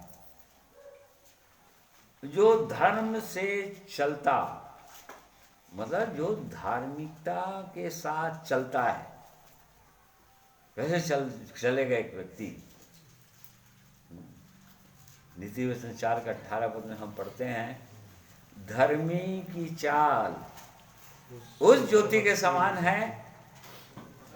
जो धर्म से चलता, मतलब जो धार्मिकता के साथ चलता है, कैसे चलेगा एक व्यक्ति। नीति वचन 4 का 18 पद में हम पढ़ते हैं, धर्मी की चाल उस ज्योति के समान है।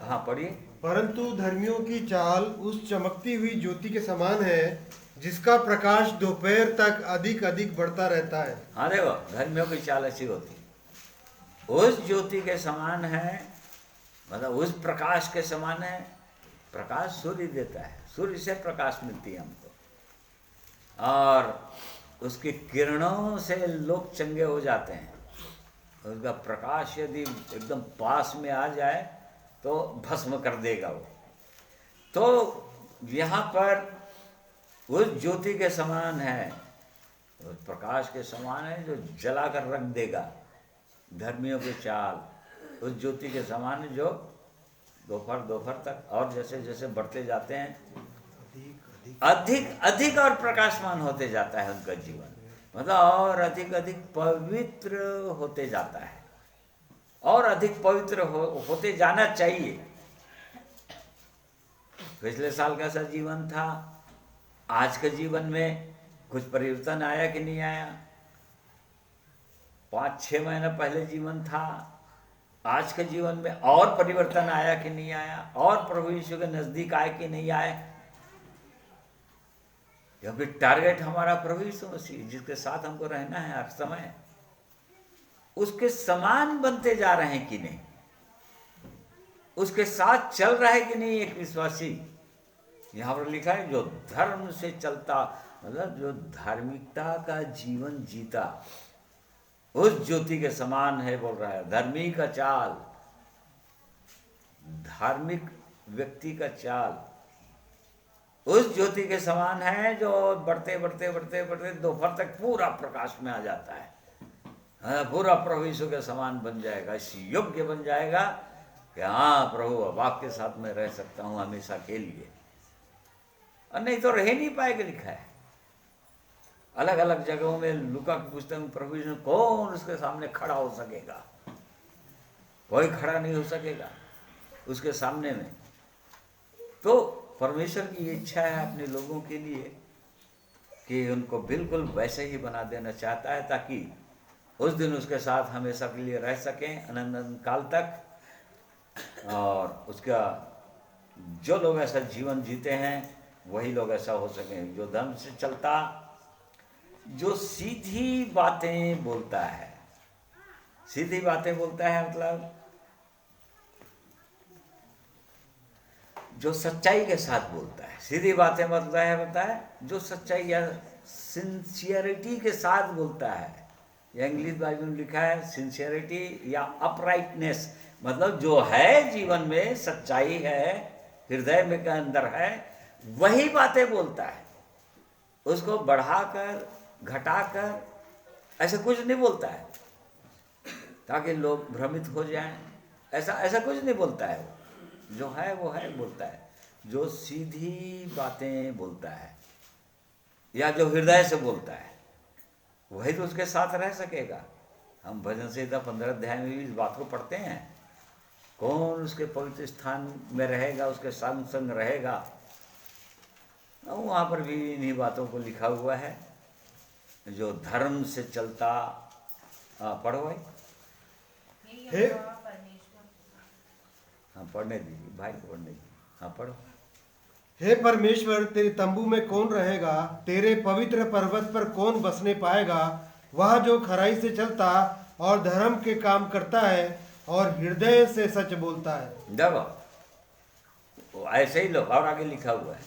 हाँ पढ़िए। परंतु धर्मियों की चाल उस चमकती हुई ज्योति के समान है जिसका प्रकाश दोपहर तक अधिक अधिक बढ़ता रहता है। हाँ देखो, धर्मियों की चाल ऐसी होती है, उस ज्योति के समान है, मतलब उस प्रकाश के समान है। प्रकाश सूर्य देता है, सूर्य से प्रकाश मिलती है हमको, और उसकी किरणों से लोग चंगे हो जाते हैं। उसका प्रकाश यदि एकदम पास में आ जाए तो भस्म कर देगा वो। तो यहाँ पर उस ज्योति के समान है, उस प्रकाश के समान है जो जला कर रख देगा। धर्मियों की चाल उस ज्योति के समान है जो दोपहर तक, और जैसे जैसे बढ़ते जाते हैं अधिक अधिक और प्रकाशमान होते जाता है उनका जीवन, मतलब और अधिक अधिक पवित्र होते जाता है, और अधिक पवित्र होते जाना चाहिए। पिछले साल कैसा जीवन था, आज के जीवन में कुछ परिवर्तन आया कि नहीं आया। 5-6 महीना पहले जीवन था, आज के जीवन में और परिवर्तन आया कि नहीं आया, और प्रभु यीशु के नजदीक आए कि नहीं आए। क्योंकि टारगेट हमारा प्रभु यीशु मसीह, जिसके साथ हमको रहना है हर समय, उसके समान बनते जा रहे हैं कि नहीं, उसके साथ चल रहा है कि नहीं एक विश्वासी। यहाँ पर लिखा है जो धर्म से चलता, मतलब जो धार्मिकता का जीवन जीता, उस ज्योति के समान है बोल रहा है। धर्मी का चाल, धार्मिक व्यक्ति का चाल उस ज्योति के समान है जो बढ़ते बढ़ते बढ़ते बढ़ते दोपहर तक पूरा प्रकाश में आ जाता है। पूरा प्रभु यीशु के समान बन जाएगा, इस योग्य बन जाएगा कि हाँ प्रभु अब आपके साथ में रह सकता हूँ हमेशा के लिए, और नहीं तो रह नहीं पाएगा। लिखा है अलग अलग जगहों में, लूका की पुस्तक में प्रभु यीशु, कौन उसके सामने खड़ा हो सकेगा? कोई खड़ा नहीं हो सकेगा उसके सामने में। तो परमेश्वर की इच्छा है अपने लोगों के लिए कि उनको बिल्कुल वैसे ही बना देना चाहता है, ताकि उस दिन उसके साथ हमेशा के लिए रह सकें अनंत काल तक। और उसका जो लोग ऐसा जीवन जीते हैं वही लोग ऐसा हो सकें, जो धर्म से चलता, जो सीधी बातें बोलता है। सीधी बातें बोलता है मतलब जो सच्चाई के साथ बोलता है। सीधी बातें बोलता है जो सच्चाई या सिंसियरिटी के साथ बोलता है। या इंग्लिश बाइबल में लिखा है सिंसियरिटी या अपराइटनेस, मतलब जो है जीवन में सच्चाई है, हृदय में के अंदर है, वही बातें बोलता है। उसको बढ़ाकर घटाकर ऐसा कुछ नहीं बोलता है ताकि लोग भ्रमित हो जाएं। ऐसा कुछ नहीं बोलता है। जो है वो है बोलता है, जो सीधी बातें बोलता है या जो हृदय से बोलता है वही तो उसके साथ रह सकेगा। हम भजन संहिता 15 अध्याय में भी इस बात को पढ़ते हैं, कौन उसके पवित्र स्थान में रहेगा, उसके संग संग रहेगा। वहाँ पर भी इन्हीं बातों को लिखा हुआ है, जो धर्म से चलता। पढ़ो भाई। हे हाँ पढ़ने दीजिए भाई को पढ़ने दीजिए। हाँ पढ़ो। हे परमेश्वर, तेरे तंबू में कौन रहेगा? तेरे पवित्र पर्वत पर कौन बसने पाएगा? वह जो खराई से चलता और धर्म के काम करता है और हृदय से सच बोलता है। देखो ऐसे ही लोग, और आगे लिखा हुआ है,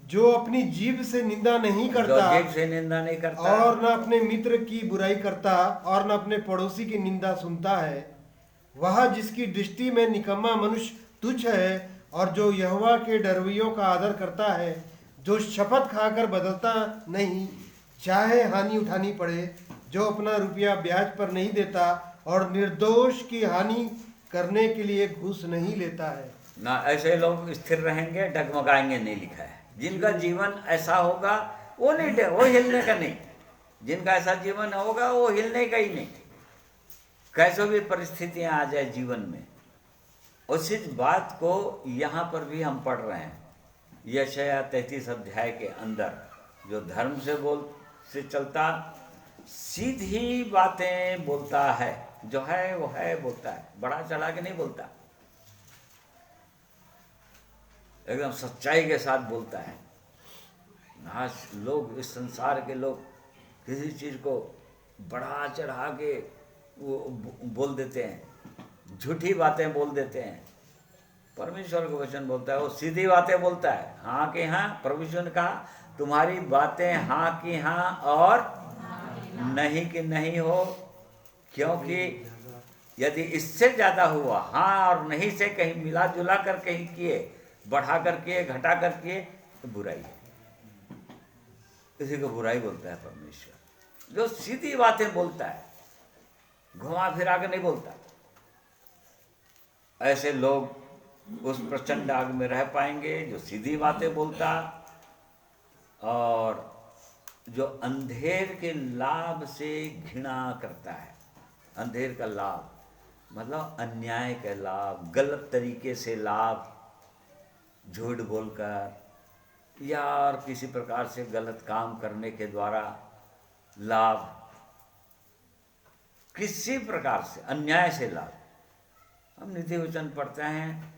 जो अपनी जीभ से निंदा नहीं करता, जो जीभ से निंदा नहीं करता, और न अपने मित्र की बुराई करता और न अपने पड़ोसी की निंदा सुनता है। वह जिसकी दृष्टि में निकम्मा मनुष्य तुच्छ है और जो यहोवा के डरवैयों का आदर करता है, जो शपथ खाकर बदलता नहीं, चाहे हानि उठानी पड़े, जो अपना रुपया ब्याज पर नहीं देता और निर्दोष की हानि करने के लिए घूस नहीं लेता है ना। ऐसे लोग स्थिर रहेंगे, डगमगाएंगे नहीं, लिखा है। जिनका जीवन ऐसा होगा वो नहीं, वो हिलने का नहीं। जिनका ऐसा जीवन होगा वो हिलने का ही नहीं, कैसे भी परिस्थितियां आ जाए जीवन में। उसी बात को यहाँ पर भी हम पढ़ रहे हैं, यशायाह 33 अध्याय के अंदर, जो धर्म से चलता, सीधी बातें बोलता है, जो है वो है बोलता है, बढ़ा चढ़ा के नहीं बोलता, एकदम सच्चाई के साथ बोलता है। आज लोग, इस संसार के लोग किसी चीज़ को बढ़ा चढ़ा के वो बोल देते हैं, झूठी बातें बोल देते हैं। परमेश्वर का वचन बोलता है वो सीधी बातें बोलता है, हाँ कि हाँ। परमेश्वर ने कहा तुम्हारी बातें हाँ कि हाँ और नहीं कि नहीं हो, क्योंकि यदि इससे ज़्यादा हुआ, हाँ और नहीं से कहीं मिला जुला कर कहीं किए, बढ़ा कर किए, घटा कर किए, तो बुराई है। इसी को बुराई बोलता है परमेश्वर, जो सीधी बातें बोलता है, घुमा फिरा के नहीं बोलता। ऐसे लोग उस प्रचंड आग में रह पाएंगे जो सीधी बातें बोलता, और जो अंधेर के लाभ से घृणा करता है। अंधेर का लाभ मतलब अन्याय का लाभ, गलत तरीके से लाभ, झूठ बोलकर या और किसी प्रकार से गलत काम करने के द्वारा लाभ, किसी प्रकार से अन्याय से लाभ। हम नीति वचन पढ़ते हैं,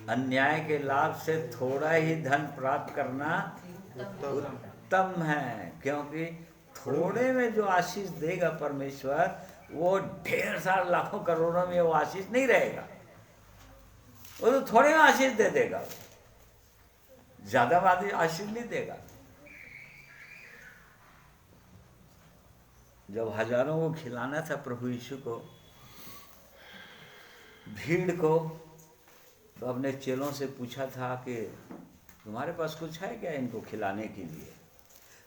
अन्याय के लाभ से थोड़ा ही धन प्राप्त करना उत्तम है, क्योंकि थोड़े में जो आशीष देगा परमेश्वर, वो ढेर सारे लाखों करोड़ों में वो आशीष नहीं रहेगा। वो तो थोड़े में आशीष दे देगा, ज्यादा आशीष नहीं देगा। जब हजारों को खिलाना था प्रभु यीशु को, भीड़ को, तो अपने चेलों से पूछा था कि तुम्हारे पास कुछ है क्या इनको खिलाने के लिए?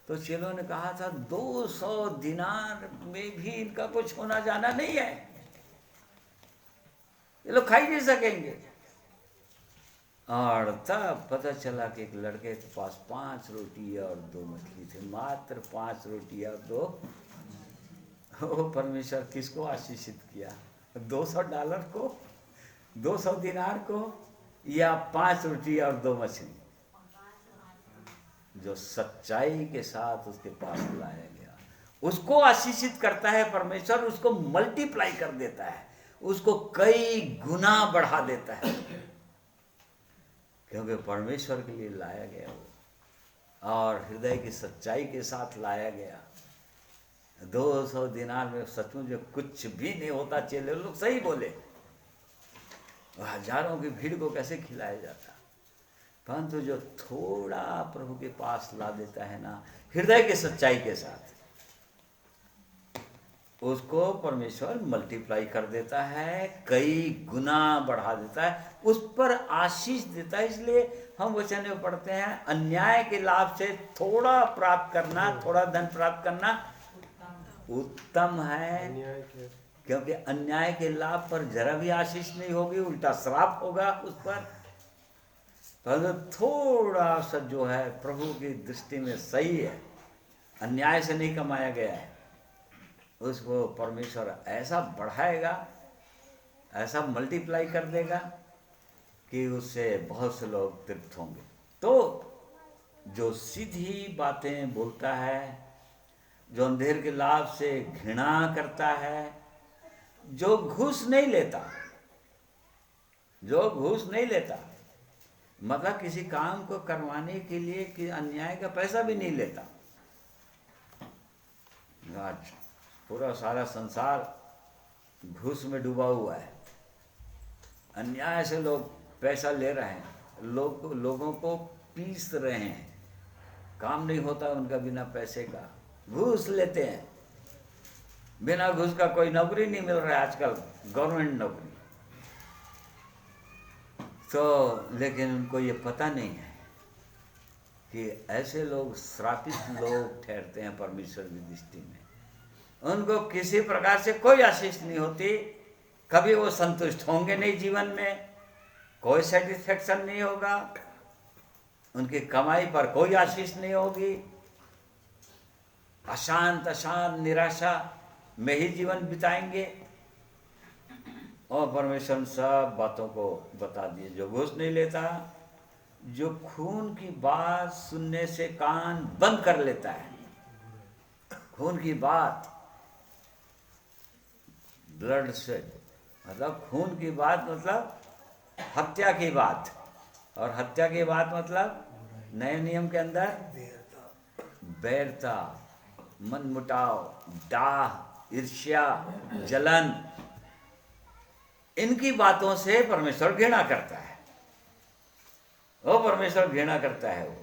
तो चेलों ने कहा था 200 दिनार में भी इनका कुछ होना जाना नहीं है, ये लोग खा ही नहीं सकेंगे। और तब पता चला कि एक लड़के के पास 5 रोटी और 2 मछली थे, मात्र 5 रोटी और 2। वो परमेश्वर किसको आशीषित किया? $200 को, 200 दिनार को, या 5 रोटी और 2 मछली? जो सच्चाई के साथ उसके पास लाया गया, उसको आशीषित करता है परमेश्वर, उसको मल्टीप्लाई कर देता है, उसको कई गुना बढ़ा देता है, क्योंकि परमेश्वर के लिए लाया गया वो, और हृदय की सच्चाई के साथ लाया गया। 200 दिनार में सचमुच जो कुछ भी नहीं होता, चेले लोग सही बोले, हजारों की भीड़ को कैसे खिलाया जाता, परंतु जो थोड़ा प्रभु के पास ला देता है ना, हृदय की सच्चाई के साथ, उसको परमेश्वर मल्टीप्लाई कर देता है, कई गुना बढ़ा देता है, उस पर आशीष देता है। इसलिए हम वचन में पढ़ते हैं, अन्याय के लाभ से थोड़ा प्राप्त करना, थोड़ा धन प्राप्त करना उत्तम है, क्योंकि अन्याय के लाभ पर जरा भी आशीष नहीं होगी, उल्टा श्राप होगा उस पर। तो थोड़ा सा जो है प्रभु की दृष्टि में सही है, अन्याय से नहीं कमाया गया है, उसको परमेश्वर ऐसा बढ़ाएगा, ऐसा मल्टीप्लाई कर देगा कि उससे बहुत से लोग तृप्त होंगे। तो जो सीधी बातें बोलता है, जो अंधेर के लाभ से घृणा करता है, जो घूस नहीं लेता, जो घूस नहीं लेता, मतलब किसी काम को करवाने के लिए कि अन्याय का पैसा भी नहीं लेता। आज पूरा सारा संसार घूस में डूबा हुआ है, अन्याय से लोग पैसा ले रहे हैं, लोगों को पीस रहे हैं, काम नहीं होता उनका बिना पैसे का, घूस लेते हैं। बिना घूस का कोई नौकरी नहीं मिल रहा है आजकल, गवर्नमेंट नौकरी। तो लेकिन उनको ये पता नहीं है कि ऐसे लोग श्रापित लोग ठहरते हैं परमेश्वर की दृष्टि में। उनको किसी प्रकार से कोई आशीष नहीं होती, कभी वो संतुष्ट होंगे नहीं, जीवन में कोई सेटिस्फेक्शन नहीं होगा, उनकी कमाई पर कोई आशीष नहीं होगी, अशांत अशांत निराशा में ही जीवन बिताएंगे। और परमेश्वर सब बातों को बता दिए। जो घूस नहीं लेता, जो खून की बात सुनने से कान बंद कर लेता है, खून की बात, ब्लड स्वेट मतलब खून की बात मतलब हत्या की बात, और हत्या की बात मतलब नए नियम के अंदर बैरता, मनमुटाव, डाह, ईर्ष्या, जलन, इनकी बातों से परमेश्वर घृणा करता है। वो परमेश्वर घृणा करता है वो।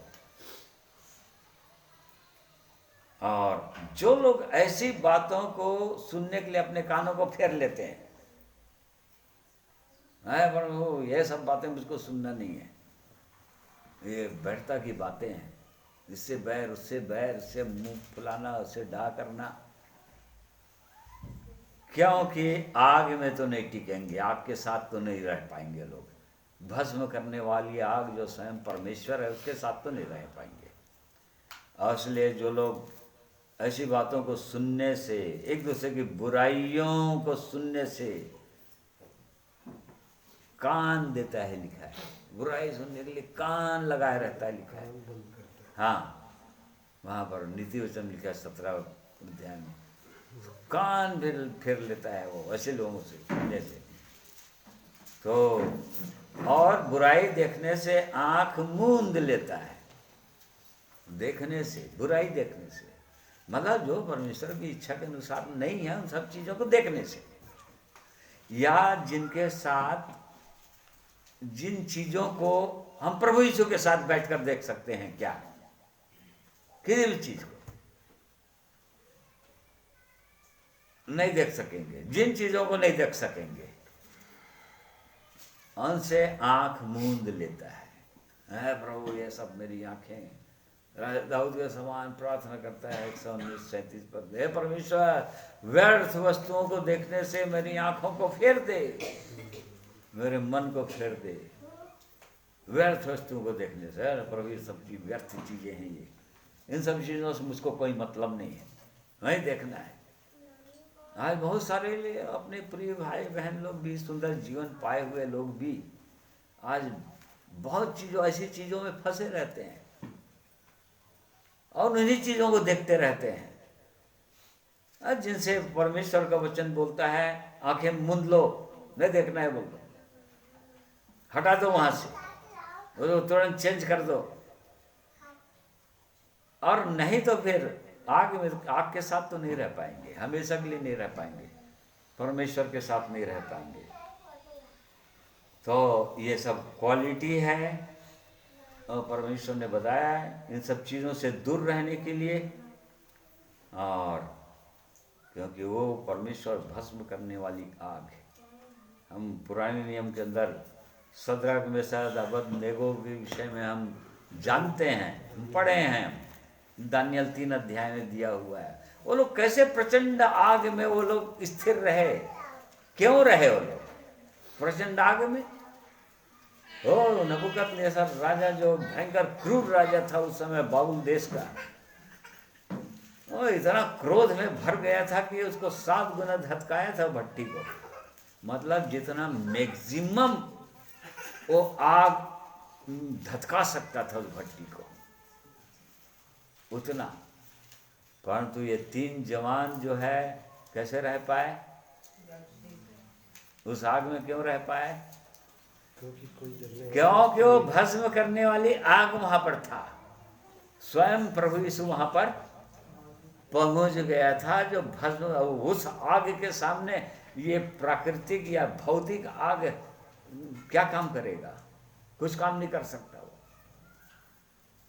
और जो लोग ऐसी बातों को सुनने के लिए अपने कानों को फेर लेते हैं, प्रभु ये सब बातें मुझको सुनना नहीं है, ये बैरता की बातें हैं, इससे बैर, उससे बैर, उससे मुंह फुलाना, उससे डा करना, क्योंकि आग में तो नहीं टिकेंगे, आग के साथ तो नहीं रह पाएंगे लोग। भस्म करने वाली आग जो स्वयं परमेश्वर है उसके साथ तो नहीं रह पाएंगे। और इसलिए जो लोग ऐसी बातों को सुनने से, एक दूसरे की बुराइयों को सुनने से कान देता है, लिखा है, बुराई सुनने के लिए कान लगाए रहता है, लिखा है। हाँ, वहाँ पर नीति वचन लिखा है 17 अध्याय में, कान भी फेर लेता है वो ऐसे लोगों से सुनने से। तो और बुराई देखने से आंख मूंद लेता है, देखने से, बुराई देखने से, मतलब जो परमेश्वर की इच्छा के अनुसार नहीं है उन सब चीजों को देखने से, या जिनके साथ, जिन चीजों को हम प्रभु यीशु के साथ बैठकर देख सकते हैं, क्या किसी भी चीज को नहीं देख सकेंगे, जिन चीजों को नहीं देख सकेंगे उनसे आंख मूंद लेता है। प्रभु ये सब मेरी आंखें, राजा दाऊद के समान प्रार्थना करता है 119:37 पर, हे परमेश्वर व्यर्थ वस्तुओं को देखने से मेरी आंखों को फेर दे, मेरे मन को फेर दे, व्यर्थ वस्तुओं को देखने से। प्रभु ये सब की व्यर्थ चीजें हैं, ये इन सब चीजों से मुझको कोई मतलब नहीं है, नहीं देखना है। आज बहुत सारे अपने प्रिय भाई बहन लोग भी, सुंदर जीवन पाए हुए लोग भी आज बहुत चीजों, ऐसी चीजों में फंसे रहते हैं और उन्हीं चीजों को देखते रहते हैं, जिनसे परमेश्वर का वचन बोलता है आंखें मूंद लो, नहीं देखना है, बोल दो, हटा दो वहां से, वो तुरंत चेंज कर दो। और नहीं तो फिर आग में, आग के साथ तो नहीं रह पाएंगे, हमेशा के लिए नहीं रह पाएंगे, परमेश्वर के साथ नहीं रह पाएंगे। तो ये सब क्वालिटी है और परमेश्वर ने बताया है इन सब चीज़ों से दूर रहने के लिए। और क्योंकि वो परमेश्वर भस्म करने वाली आग है। हम पुराने नियम के अंदर सदरक मेशक अबेदनगो के विषय में हम जानते हैं, हम पढ़े हैं, दानियल 3 अध्याय में दिया हुआ है। वो लोग कैसे प्रचंड आग में वो लोग स्थिर रहे, क्यों रहे वो लोग प्रचंड आग में? ओ नबूकदनेस्सर राजा जो भयंकर क्रूर राजा था उस समय बाबुल देश का, वो इतना क्रोध में भर गया था कि उसको 7 गुना धतकाया था भट्टी को। मतलब जितना मैक्सिमम वो आग धतका सकता था उस भट्टी को, उतना। परंतु ये 3 जवान जो है कैसे रह पाए उस आग में? क्यों रह पाए? क्योंकि वो भस्म करने वाली आग वहां पर था, स्वयं प्रभु यीशु वहां पर पहुंच गया था। जो भस्म, उस आग के सामने ये प्राकृतिक या भौतिक आग क्या काम करेगा? कुछ काम नहीं कर सकता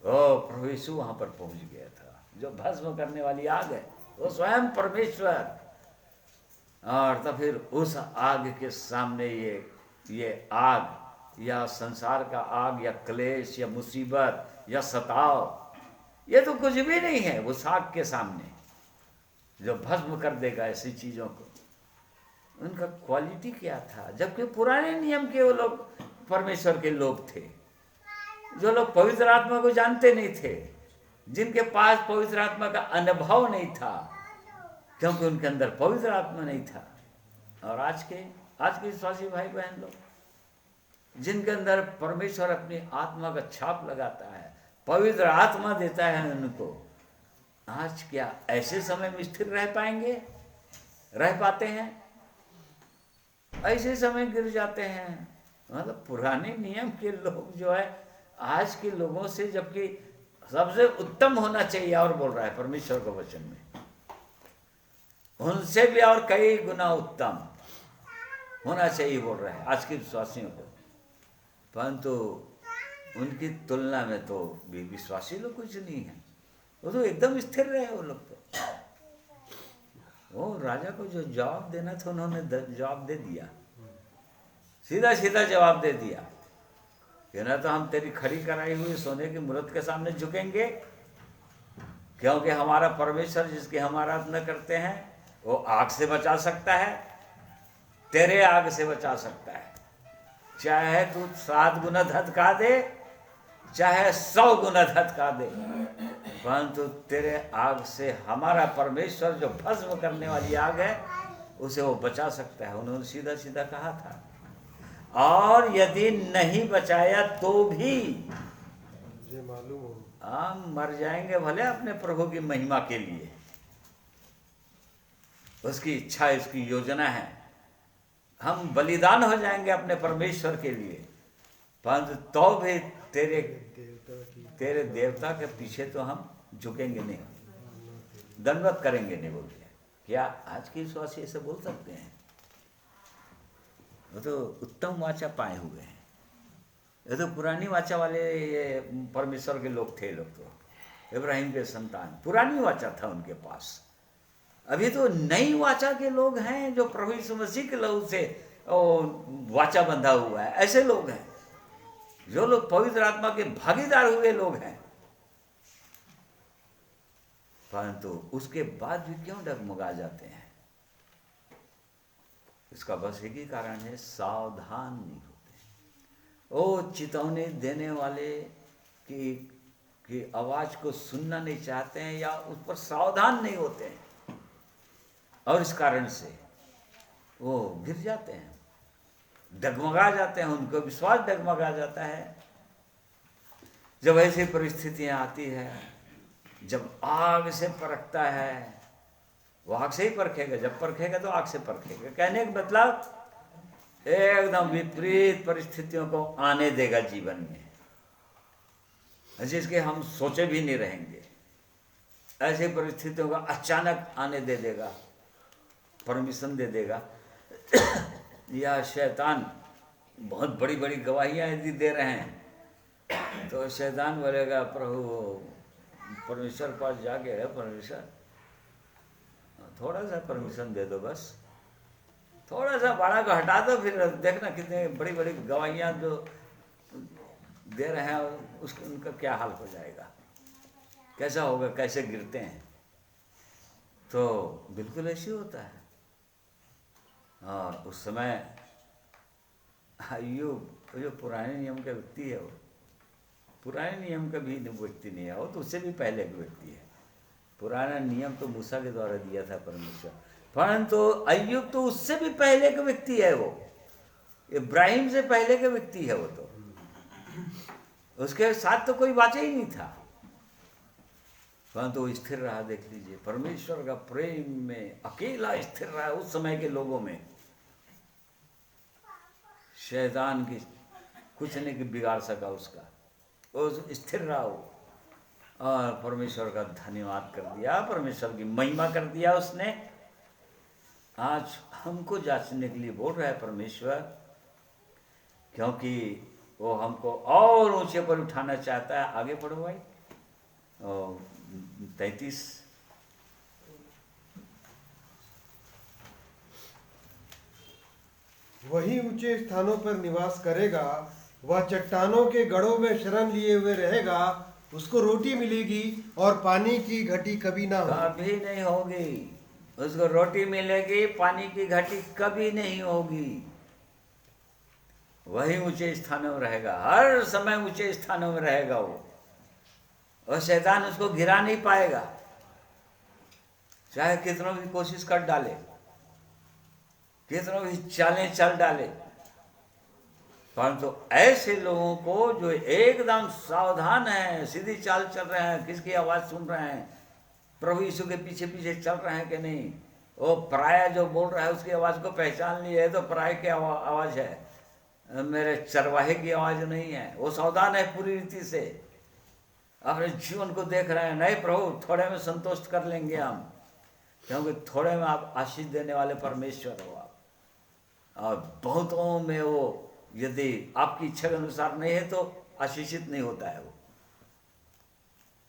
वो। प्रभु यीशु वहां पर पहुंच गया था। जो भस्म करने वाली आग है वो स्वयं परमेश्वर। और तो फिर उस आग के सामने ये आग या संसार का आग या क्लेश या मुसीबत या सताव, ये तो कुछ भी नहीं है वो साग के सामने जो भस्म कर देगा ऐसी चीज़ों को। उनका क्वालिटी क्या था? जबकि पुराने नियम के वो लोग परमेश्वर के लोग थे, जो लोग पवित्र आत्मा को जानते नहीं थे, जिनके पास पवित्र आत्मा का अनुभव नहीं था, क्योंकि उनके अंदर पवित्र आत्मा नहीं था। और आज के विश्वासी भाई बहन लोग, जिनके अंदर परमेश्वर अपनी आत्मा का छाप लगाता है, पवित्र आत्मा देता है उनको, आज क्या ऐसे समय में स्थिर रह पाते हैं? ऐसे समय गिर जाते हैं। मतलब पुराने नियम के लोग जो है आज के लोगों से, जबकि सबसे उत्तम होना चाहिए, और बोल रहा है परमेश्वर के वचन में, उनसे भी और कई गुना उत्तम होना चाहिए बोल रहा है आज के विश्वासियों को। परंतु उनकी तुलना में तो विश्वासी लोग कुछ नहीं है, वो तो एकदम स्थिर रहे वो लोग। तो वो राजा को जो जवाब देना था उन्होंने जवाब दे दिया, सीधा सीधा जवाब दे दिया कि ना तो हम तेरी खड़ी कराई हुई सोने की मूर्त के सामने झुकेंगे, क्योंकि हमारा परमेश्वर जिसकी हम आराधना करते हैं वो आग से बचा सकता है, तेरे आग से बचा सकता है। चाहे तू 7 गुना धधका दे, चाहे 100 गुना धधका दे, परंतु तेरे आग से हमारा परमेश्वर जो भस्म करने वाली आग है उसे वो बचा सकता है। उन्होंने सीधा सीधा कहा था। और यदि नहीं बचाया तो भी मुझे मालूम हो, हम मर जाएंगे भले अपने प्रभु की महिमा के लिए, उसकी इच्छा, उसकी योजना है, हम बलिदान हो जाएंगे अपने परमेश्वर के लिए, परंतु तो भी तेरे देवता के पीछे तो हम झुकेंगे नहीं, दंडवत करेंगे नहीं बोल दिया। क्या आज के विश्वासी ऐसे बोल सकते हैं? वो तो उत्तम वाचा पाए हुए हैं। ये तो पुरानी वाचा वाले ये परमेश्वर के लोग थे। लोग तो इब्राहिम के संतान, पुरानी वाचा था उनके पास। अभी तो नई वाचा के लोग हैं जो प्रभु यीशु मसीह के लहू से वाचा बंधा हुआ है। ऐसे लोग हैं जो लोग पवित्र आत्मा के भागीदार हुए लोग हैं, परंतु उसके बाद भी क्यों डगमगा जाते हैं? इसका बस एक ही कारण है, सावधान नहीं होते। वो चेतावनी देने वाले की आवाज को सुनना नहीं चाहते हैं या उस पर सावधान नहीं होते हैं, और इस कारण से वो गिर जाते हैं, डगमगा जाते हैं, उनको विश्वास डगमगा जाता है। जब ऐसी परिस्थितियां आती है, जब आग से परखता है, वो आग से ही परखेगा, जब परखेगा तो आग से परखेगा। कहने का मतलब एकदम विपरीत परिस्थितियों को आने देगा जीवन में, जिसके हम सोचे भी नहीं रहेंगे। ऐसी परिस्थितियों का अचानक आने दे देगा, परमिशन दे देगा। या शैतान बहुत बड़ी बड़ी गवाहियां यदि दे रहे हैं तो शैतान बोलेगा प्रभु परमेश्वर पास जाके है, परमेश्वर थोड़ा सा परमिशन दे दो, बस थोड़ा सा भाड़ा को हटा दो, फिर देखना कितने बड़ी बड़ी गवाहियां जो दे रहे हैं उसका उनका क्या हाल हो जाएगा, कैसा होगा, कैसे गिरते हैं। तो बिल्कुल ऐसे होता है। और उस समय अय्यूब जो पुराने नियम का व्यक्ति है, वो पुराने नियम का भी व्यक्ति नहीं है, वो तो उससे भी पहले का व्यक्ति है। पुराना नियम तो मूसा के द्वारा दिया था परमेश्वर, परंतु अय्यूब तो उससे भी पहले का व्यक्ति है। वो इब्राहिम से पहले का व्यक्ति है। वो तो उसके साथ तो कोई बात ही नहीं था, परंतु वो स्थिर रहा। देख लीजिए, परमेश्वर का प्रेम में अकेला स्थिर रहा। उस समय के लोगों में शैतान की कुछ नहीं बिगाड़ सका उसका, वो स्थिर रहा वो, और परमेश्वर का धन्यवाद कर दिया, परमेश्वर की महिमा कर दिया उसने। आज हमको जांचने के लिए बोल रहा है परमेश्वर, क्योंकि वो हमको और ऊंचे पर उठाना चाहता है। आगे बढ़ो भाई। 33 वही ऊंचे स्थानों पर निवास करेगा वह चट्टानों के गढ़ों में शरण लिए हुए रहेगा, उसको रोटी मिलेगी और पानी की घटी कभी ना हो। कभी नहीं होगी, उसको रोटी मिलेगी, पानी की घटी कभी नहीं होगी। वही ऊंचे स्थानों में रहेगा, हर समय ऊंचे स्थानों में रहेगा वो, और शैतान उसको गिरा नहीं पाएगा, चाहे कितनों भी कोशिश कर डाले, कितनों भी चालें चल डाले। परंतु ऐसे लोगों को जो एकदम सावधान हैं, सीधी चाल चल रहे हैं, किसकी आवाज़ सुन रहे हैं, प्रभु यीशु के पीछे पीछे चल रहे हैं कि नहीं, वो पराया जो बोल रहा है उसकी आवाज़ को पहचान ली है तो पराये की आवाज़ है, मेरे चरवाहे की आवाज़ नहीं है। वो सावधान है पूरी रीति से, अपने जीवन को देख रहे हैं, नहीं प्रभु थोड़े में संतुष्ट कर लेंगे हम, क्योंकि थोड़े में आप आशीष देने वाले परमेश्वर हो आप, और बहुतों में वो यदि आपकी इच्छा के अनुसार नहीं है तो आशीषित नहीं होता है वो।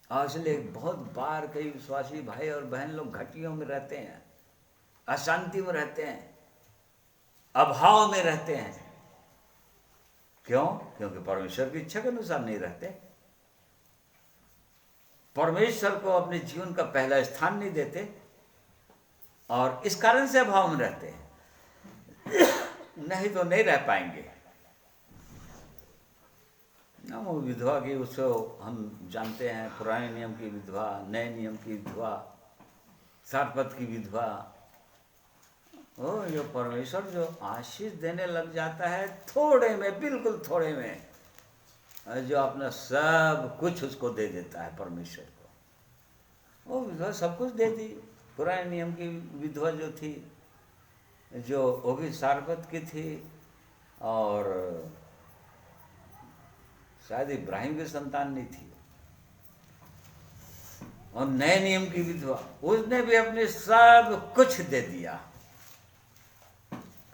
और इसलिए बहुत बार कई विश्वासी भाई और बहन लोग घटियों में रहते हैं, अशांति में रहते हैं, अभाव में रहते हैं। क्यों? क्योंकि परमेश्वर की इच्छा के अनुसार नहीं रहते, परमेश्वर को अपने जीवन का पहला स्थान नहीं देते, और इस कारण से अभाव में रहते हैं। नहीं तो नहीं रह पाएंगे ना। वो विधवा की उसको हम जानते हैं, पुराने नियम की विधवा, नए नियम की विधवा, सारपत की विधवा। ओ जो परमेश्वर जो आशीष देने लग जाता है थोड़े में, बिल्कुल थोड़े में, जो अपना सब कुछ उसको दे देता है परमेश्वर को, वो विधवा सब कुछ दे दी। पुराने नियम की विधवा जो थी, जो वो भी सारपत की थी, और शायद इब्राहिम की संतान नहीं थी। और नए नियम की विधवा, उसने भी अपने सब कुछ दे दिया,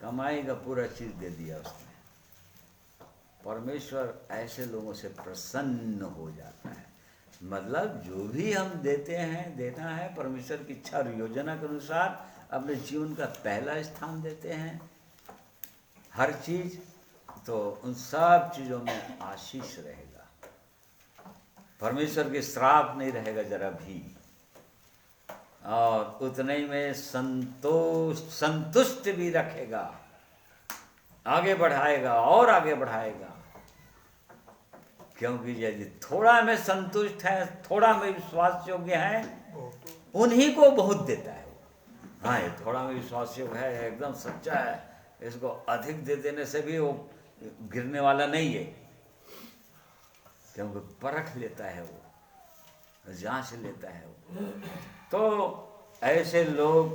कमाई का पूरा चीज दे दिया उसने। परमेश्वर ऐसे लोगों से प्रसन्न हो जाता है। मतलब जो भी हम देते हैं, देना है परमेश्वर की इच्छा और योजना के अनुसार, अपने जीवन का पहला स्थान देते हैं हर चीज, तो उन सब चीजों में आशीष रहेगा, परमेश्वर के श्राप नहीं रहेगा जरा भी, और उतने ही में संतुष्ट भी रखेगा, आगे बढ़ाएगा और आगे बढ़ाएगा। क्योंकि यदि थोड़ा में संतुष्ट है, थोड़ा में विश्वास योग्य है, उन्हीं को बहुत देता है वो। हाँ, ये थोड़ा में विश्वास योग्य है, एकदम सच्चा है, इसको अधिक दे देने से भी वो गिरने वाला नहीं है, क्योंकि परख लेता है वो, जांच लेता है वो। तो ऐसे लोग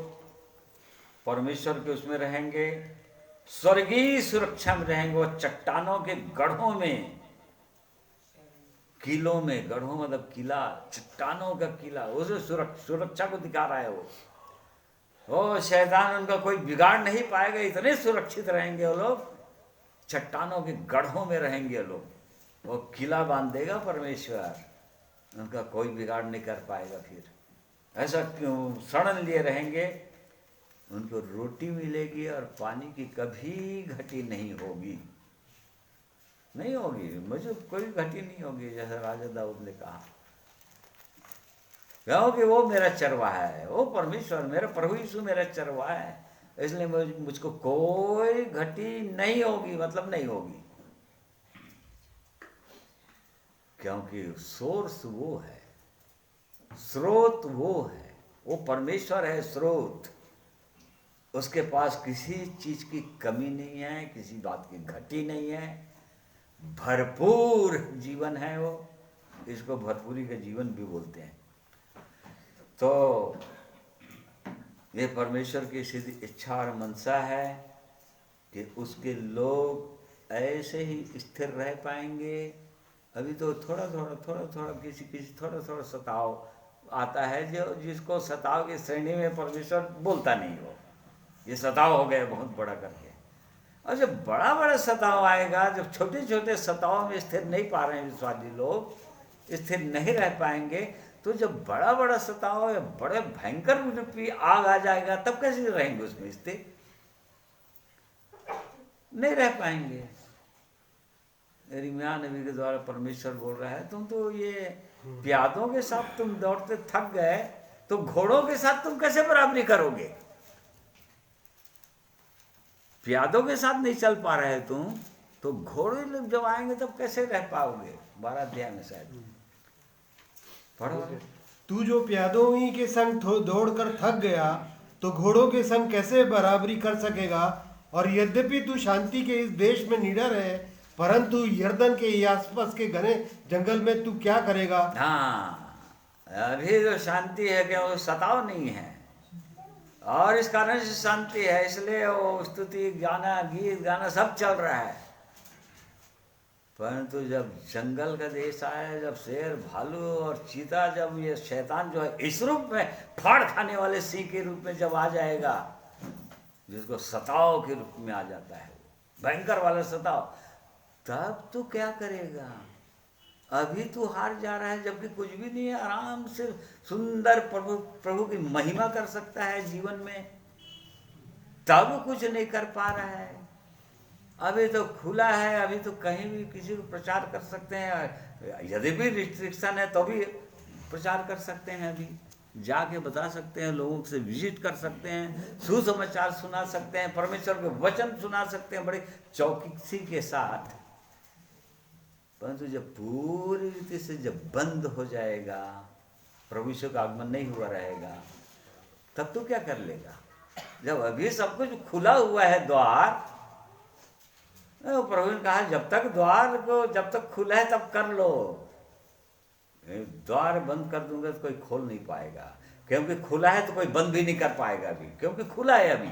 परमेश्वर के उसमें रहेंगे, स्वर्गीय सुरक्षा में रहेंगे। वो चट्टानों के गढ़ों में, किलों में, गढ़ों मतलब किला, चट्टानों का किला, उसे सुरक्षा को दिखा रहा है वो शैतान उनका कोई बिगाड़ नहीं पाएगा, इतने सुरक्षित रहेंगे वो लोग, चट्टानों के गढ़ों में रहेंगे लोग। वो किला बांध देगा परमेश्वर, उनका कोई बिगाड़ नहीं कर पाएगा। फिर ऐसा क्यों शरण लिए रहेंगे, उनको रोटी मिलेगी और पानी की कभी घटी नहीं होगी, नहीं होगी, मुझे कोई घटी नहीं होगी, जैसा राजा दाऊद ने कहा, क्योंकि वो मेरा चरवाहा है, वो परमेश्वर मेरा प्रभु यीशु मेरा चरवाहा है, इसलिए मुझको कोई घटी नहीं होगी, मतलब नहीं होगी, क्योंकि सोर्स वो है, स्रोत वो है, वो परमेश्वर है स्रोत। उसके पास किसी चीज की कमी नहीं है, किसी बात की घटी नहीं है, भरपूर जीवन है वो, इसको भरपूरी का जीवन भी बोलते हैं। तो ये परमेश्वर की सीधी इच्छा और मनसा है कि उसके लोग ऐसे ही स्थिर रह पाएंगे। अभी तो थोड़ा थोड़ा किसी थोड़ा सताव आता है, जो जिसको सताव की श्रेणी में परमेश्वर बोलता नहीं हो, ये सताव हो गया बहुत बड़ा करके। और जब बड़ा सताव आएगा, जब छोटे छोटे सताव में स्थिर नहीं पा रहे हैं विश्वासी लोग, स्थिर नहीं रह पाएंगे, तो जब बड़ा सताव या बड़े भयंकर रूपी आग आ जाएगा, तब कैसे रहेंगे उसमें स्थिर? नहीं रह पाएंगे। इर्मिया नबी के द्वारा परमेश्वर बोल रहा है, तुम तो ये प्यादों के साथ तुम दौड़ते थक गए, तो घोड़ों के साथ तुम कैसे बराबरी करोगे? प्यादों के साथ नहीं चल पा रहे तुम, तो घोड़े लोग जब आएंगे तब कैसे रह पाओगे? 12 अध्याय में शायद पढ़ो। तू जो प्यादों ही के संग दौड़कर थक गया, तो घोड़ों के संग कैसे बराबरी कर सकेगा? और यद्यपि तू शांति के इस देश में निडर है, परंतु यर्दन के आसपास के घने जंगल में तू क्या करेगा? हाँ, अभी जो शांति है कि वो सताव नहीं है, और इस कारण से शांति है, इसलिए वो स्तुति गाना, गीत गाना सब चल रहा है। परंतु जब जंगल का देश आया, जब शेर, भालू और चीता, जब ये शैतान जो है इस रूप में फाड़ खाने वाले सिंह के रूप में जब आ जाएगा, जिसको सताव के रूप में आ जाता है, भयंकर वाला सताव, तब तू क्या करेगा? अभी तू हार जा रहा है, जबकि कुछ भी नहीं है, आराम से सुंदर प्रभु की महिमा कर सकता है जीवन में, तब कुछ नहीं कर पा रहा है। अभी तो खुला है, अभी तो कहीं भी किसी को प्रचार कर सकते हैं, यदि भी रिस्ट्रिक्शन है तो भी प्रचार कर सकते हैं, अभी जाके बता सकते हैं, लोगों से विजिट कर सकते हैं, सुसमाचार सुना सकते हैं, परमेश्वर के वचन सुना सकते हैं बड़े चौकसी के साथ। परंतु जब पूरी रीति से जब बंद हो जाएगा, प्रभु यीशु का आगमन नहीं हुआ रहेगा, तब तो क्या कर लेगा? जब अभी सब कुछ खुला हुआ है द्वार, प्रभु ने कहा जब तक द्वार को जब तक खुला है तब कर लो, द्वार बंद कर दूंगा तो कोई खोल नहीं पाएगा, क्योंकि खुला है तो कोई बंद भी नहीं कर पाएगा अभी, क्योंकि खुला है अभी,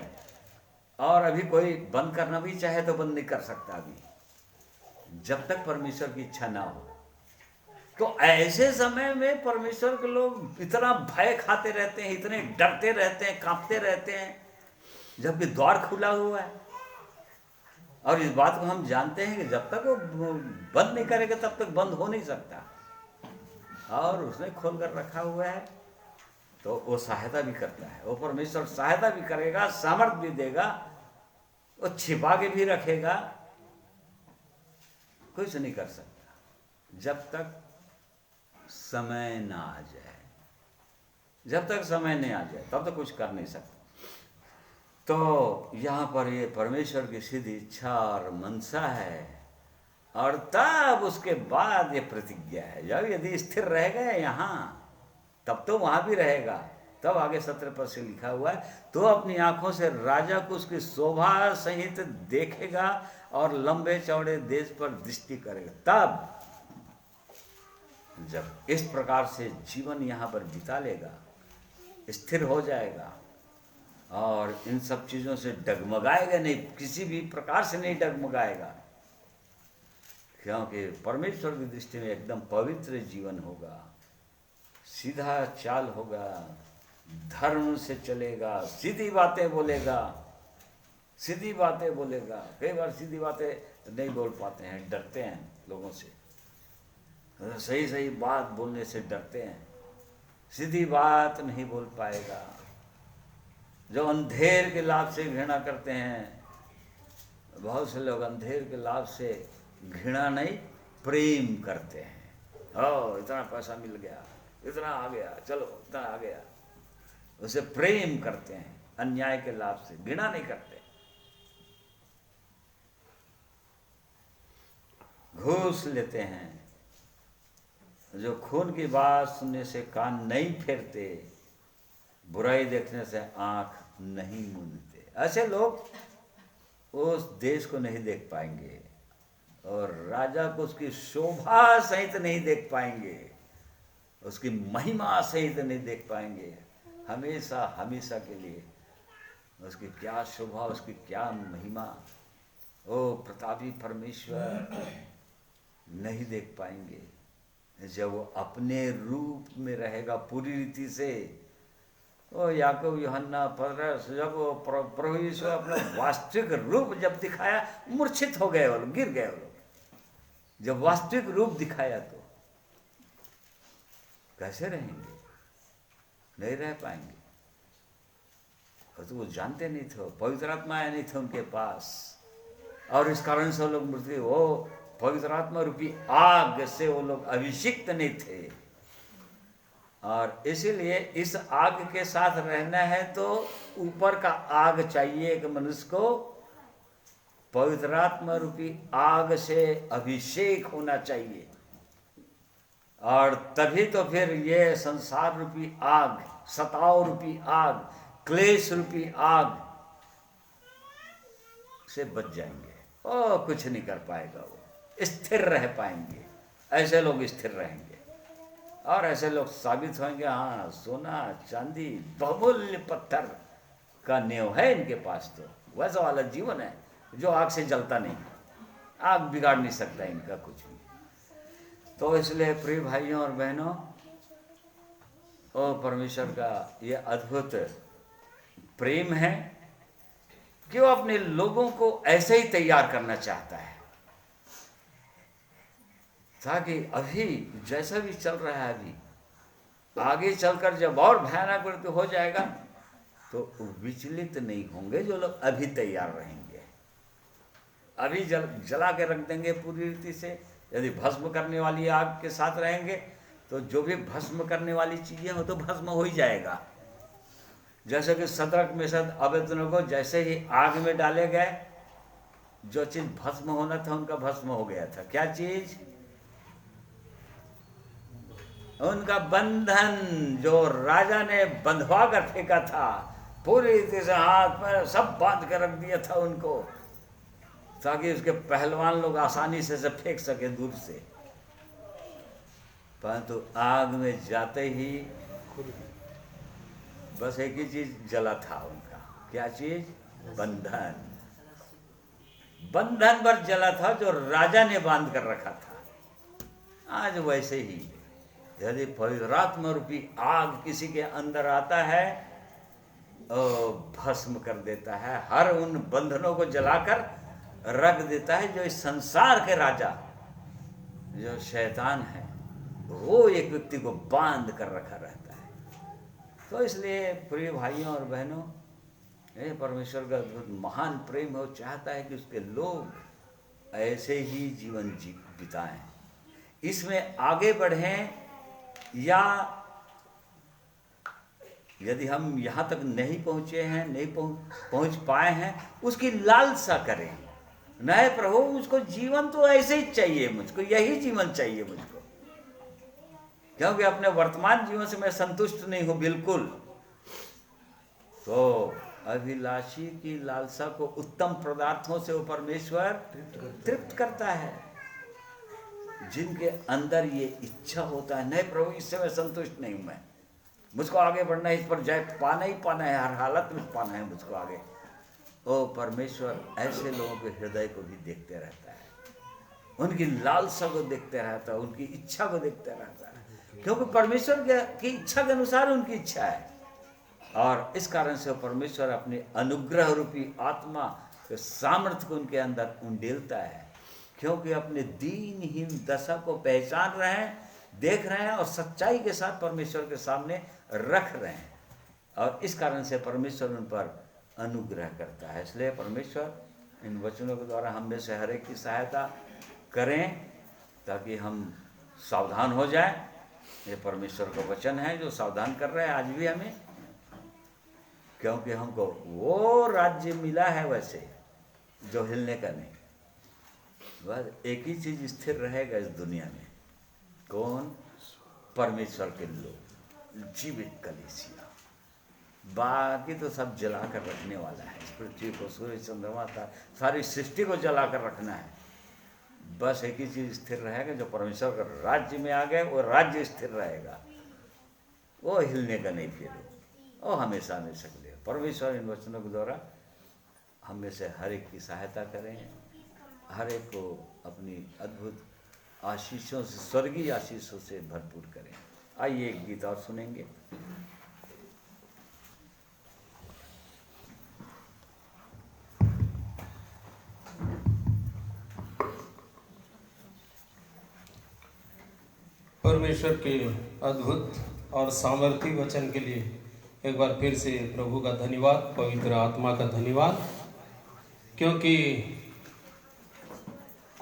और अभी कोई बंद करना भी चाहे तो बंद नहीं कर सकता अभी, जब तक परमेश्वर की इच्छा ना हो। तो ऐसे समय में परमेश्वर के लोग इतना भय खाते रहते हैं, इतने डरते रहते हैं, कांपते रहते हैं, जबकि द्वार खुला हुआ है। और इस बात को हम जानते हैं कि जब तक वो बंद नहीं करेगा तब तक बंद हो नहीं सकता, और उसने खोल कर रखा हुआ है, तो वो सहायता भी करता है, वो परमेश्वर सहायता भी करेगा, सामर्थ भी देगा, वो छिपा के भी रखेगा, कुछ नहीं कर सकता जब तक समय ना आ जाए। जब तक समय नहीं आ जाए तब तक कुछ कर नहीं सकता। तो यहाँ पर ये परमेश्वर की सीधी इच्छा और मनसा है, और तब उसके बाद ये प्रतिज्ञा है, जब यदि स्थिर रह गए यहाँ तब तो वहाँ भी रहेगा। तब आगे 17 पद से लिखा हुआ है, तो अपनी आंखों से राजा को उसकी शोभा सहित देखेगा और लंबे चौड़े देश पर दृष्टि करेगा। तब जब इस प्रकार से जीवन यहाँ पर बिता लेगा, स्थिर हो जाएगा, और इन सब चीज़ों से डगमगाएगा नहीं, किसी भी प्रकार से नहीं डगमगाएगा, क्योंकि परमेश्वर की दृष्टि में एकदम पवित्र जीवन होगा, सीधा चाल होगा, धर्म से चलेगा, सीधी बातें बोलेगा, सीधी बातें बोलेगा। कई बार सीधी बातें नहीं बोल पाते हैं, डरते हैं लोगों से, सही सही बात बोलने से डरते हैं, सीधी बात नहीं बोल पाएगा। जो अंधेर के लाभ से घृणा करते हैं, बहुत से लोग अंधेर के लाभ से घृणा नहीं प्रेम करते हैं। ओ इतना पैसा मिल गया, इतना आ गया, चलो इतना आ गया, उसे प्रेम करते हैं। अन्याय के लाभ से घृणा नहीं करते। घूस लेते हैं, जो खून की बात सुनने से कान नहीं फेरते, बुराई देखने से आंख नहीं मूंदते, ऐसे लोग उस देश को नहीं देख पाएंगे, और राजा को उसकी शोभा सहित नहीं देख पाएंगे, उसकी महिमा सहित नहीं देख पाएंगे। हमेशा हमेशा के लिए उसकी क्या शोभा, उसकी क्या महिमा, ओ प्रतापी परमेश्वर नहीं देख पाएंगे। जब वो अपने रूप में रहेगा पूरी रीति से, ओ याकूब यूहन्ना 15, जब वो प्रभु यीशु अपना वास्तविक रूप जब दिखाया, मूर्छित हो गए वो लोग, गिर गए वो लोग। जब वास्तविक रूप दिखाया तो कैसे रहेंगे? नहीं रह पाएंगे। और तो वो जानते नहीं थे, पवित्र आत्मा आया नहीं थे उनके पास, और इस कारण से लोग मृत्यु, वो पवित्र आत्मा रूपी आग से वो लोग अभिषिक्त नहीं थे, और इसीलिए इस आग के साथ रहना है तो ऊपर का आग चाहिए। एक मनुष्य को पवित्र आत्मा रूपी आग से अभिषेक होना चाहिए, और तभी तो फिर ये संसार रूपी आग, सताव रूपी आग, क्लेश रूपी आग से बच जाएंगे। ओ कुछ नहीं कर पाएगा, वो स्थिर रह पाएंगे। ऐसे लोग स्थिर रहेंगे, और ऐसे लोग साबित होंगे, हाँ सोना चांदी बहुमूल्य पत्थर का नेव है इनके पास, तो वैसा वाला जीवन है जो आग से जलता नहीं, आग बिगाड़ नहीं सकता इनका कुछ भी। तो इसलिए प्रिय भाइयों और बहनों, ओ परमेश्वर का ये अद्भुत प्रेम है कि वो अपने लोगों को ऐसे ही तैयार करना चाहता है, ताकि अभी जैसा भी चल रहा है, अभी आगे चलकर जब और भयानक मृत्यु हो जाएगा तो विचलित नहीं होंगे जो लोग अभी तैयार रहेंगे। अभी जला के रख देंगे पूरी रीति से। यदि भस्म करने वाली आग के साथ रहेंगे तो जो भी भस्म करने वाली चीजें हो तो भस्म हो ही जाएगा। जैसे कि शद्रक मेशक अबेदनगो को जैसे ही आग में डाले गए, जो चीज भस्म होना था उनका भस्म हो गया था। क्या चीज? उनका बंधन, जो राजा ने बंधवा कर फेंका था, पूरी रीति से हाथ में सब बांध कर रख दिया था उनको, ताकि उसके पहलवान लोग आसानी से फेंक सके दूर से। परंतु आग में जाते ही बस एक ही चीज जला था उनका। क्या चीज? बंधन। बंधन पर जला था जो राजा ने बांध कर रखा था। आज वैसे ही यदि पवित्र आत्मा रूपी आग किसी के अंदर आता है, भस्म कर देता है, हर उन बंधनों को जलाकर रख देता है जो इस संसार के राजा, जो शैतान है, वो एक व्यक्ति को बांध कर रखा रहता है। तो इसलिए प्रिय भाइयों और बहनों, ये परमेश्वर का अद्भुत महान प्रेम हो, चाहता है कि उसके लोग ऐसे ही जीवन बिताएं, इसमें आगे बढ़ें, या यदि हम यहाँ तक नहीं पहुँचे हैं, नहीं पहुँच पाए हैं, उसकी लालसा करें। नहीं प्रभु, मुझको जीवन तो ऐसे ही चाहिए, मुझको यही जीवन चाहिए मुझको, क्योंकि अपने वर्तमान जीवन से मैं संतुष्ट नहीं हूँ बिल्कुल। तो अभिलाषी की लालसा को उत्तम पदार्थों से वो परमेश्वर तृप्त करता है। जिनके अंदर ये इच्छा होता है, नहीं प्रभु इससे मैं संतुष्ट नहीं हूँ, मैं मुझको आगे बढ़ना है, इस पर जय पाना ही पाना है, हर हालत में पाना है मुझको आगे। ओ परमेश्वर ऐसे लोगों के हृदय को भी देखते रहता है, उनकी लालसा को देखते रहता है, उनकी इच्छा को देखते रहता है, क्योंकि परमेश्वर की इच्छा के अनुसार उनकी इच्छा है। और इस कारण से परमेश्वर अपने अनुग्रह रूपी आत्मा के सामर्थ्य को उनके अंदर उंडेलता है, क्योंकि अपने दीनहीन दशा को पहचान रहे हैं, देख रहे हैं, और सच्चाई के साथ परमेश्वर के सामने रख रहे हैं, और इस कारण से परमेश्वर उन पर अनुग्रह करता है। इसलिए परमेश्वर इन वचनों के द्वारा हम में से हर एक की सहायता करें, ताकि हम सावधान हो जाएं। ये परमेश्वर का वचन है जो सावधान कर रहा है आज भी हमें, क्योंकि हमको वो राज्य मिला है वैसे जो हिलने का नहीं। बस एक ही चीज स्थिर रहेगा इस दुनिया में, कौन? परमेश्वर के लोग, जीवित कलीसिया। बाकी तो सब जला कर रखने वाला है, पृथ्वी को, सूर्य चंद्रमा था, सारी सृष्टि को जला कर रखना है। बस एक ही चीज स्थिर रहेगा, जो परमेश्वर का राज्य में आ गए वो राज्य स्थिर रहेगा, वो हिलने का नहीं फिर, वो हमेशा हमेशा के लिए। परमेश्वर इन वचनों के द्वारा हम में से हर एक की सहायता करें, हर एक को अपनी अद्भुत आशीषों से, स्वर्गीय आशीषों से भरपूर करें। आइए एक गीत और सुनेंगे। परमेश्वर के अद्भुत और सामर्थी वचन के लिए एक बार फिर से प्रभु का धन्यवाद, पवित्र आत्मा का धन्यवाद, क्योंकि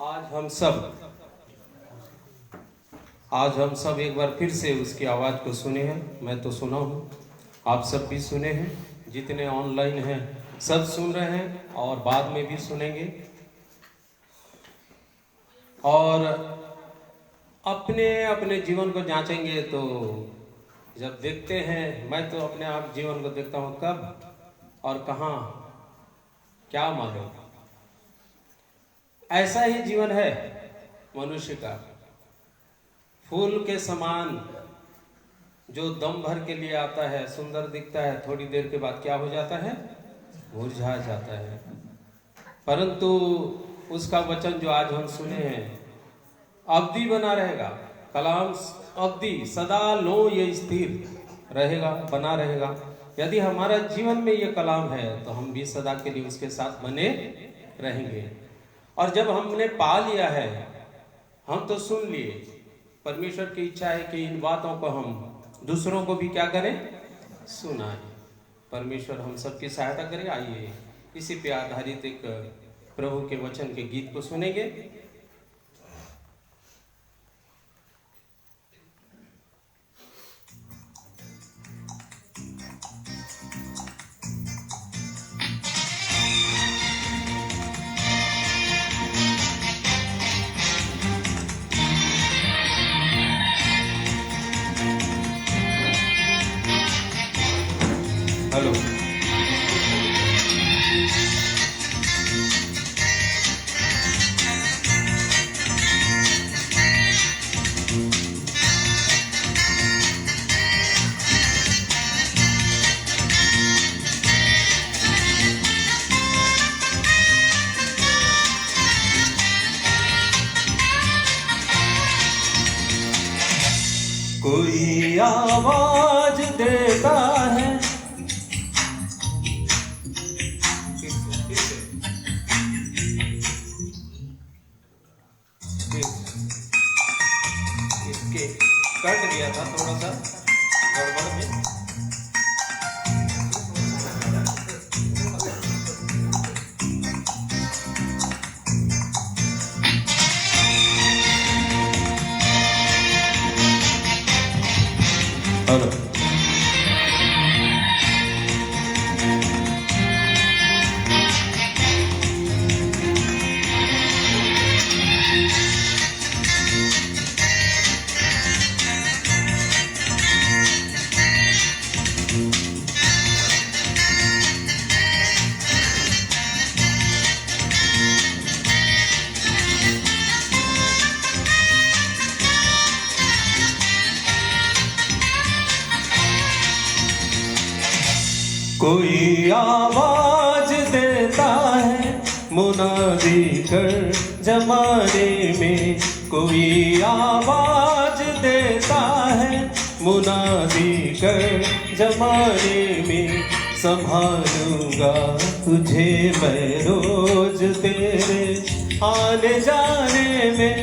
आज हम सब एक बार फिर से उसकी आवाज़ को सुने हैं। मैं तो सुना हूँ, आप सब भी सुने हैं, जितने ऑनलाइन हैं सब सुन रहे हैं और बाद में भी सुनेंगे। और अपने अपने जीवन को जांचेंगे तो जब देखते हैं, मैं तो अपने आप जीवन को देखता हूँ, कब और कहाँ क्या मालूम। ऐसा ही जीवन है मनुष्य का, फूल के समान जो दम भर के लिए आता है, सुंदर दिखता है, थोड़ी देर के बाद क्या हो जाता है, मुरझा जाता है। परंतु उसका वचन जो आज हम सुने हैं अवधि बना रहेगा। कलाम अवधि सदा लो ये स्थिर रहेगा, बना रहेगा। यदि हमारा जीवन में ये कलाम है तो हम भी सदा के लिए उसके साथ बने रहेंगे। और जब हमने पा लिया है, हम तो सुन लिए, परमेश्वर की इच्छा है कि इन बातों को हम दूसरों को भी क्या करें, सुनाएं। परमेश्वर हम सबकी सहायता करें। आइए इसी पे आधारित एक प्रभु के वचन के गीत को सुनेंगे। हेलो, कोई आवाज देता है, इसके कट गया था थोड़ा सा गड़बड़ में। हेलो, कोई आवाज देता है मुनादी कर जमाने में, कोई आवाज देता है मुनादी कर जमाने में। संभालूंगा तुझे मैं रोज तेरे आने जाने में।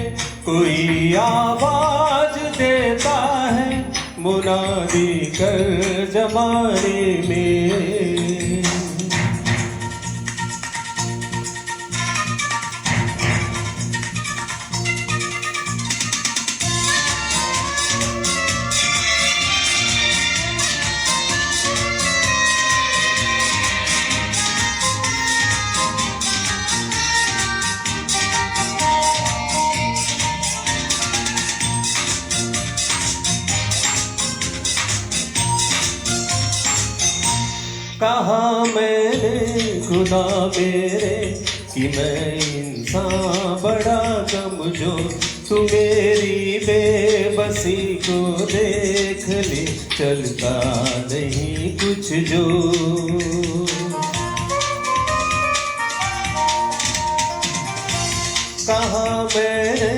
कोई आवाज देता है मुनादी कर जमाने में। कहा मैंने खुदा मेरे कि मैं इंसान बड़ा कमजोर, तू मेरी बेबसी को देख ले, चलता नहीं कुछ जो। कहा मैंने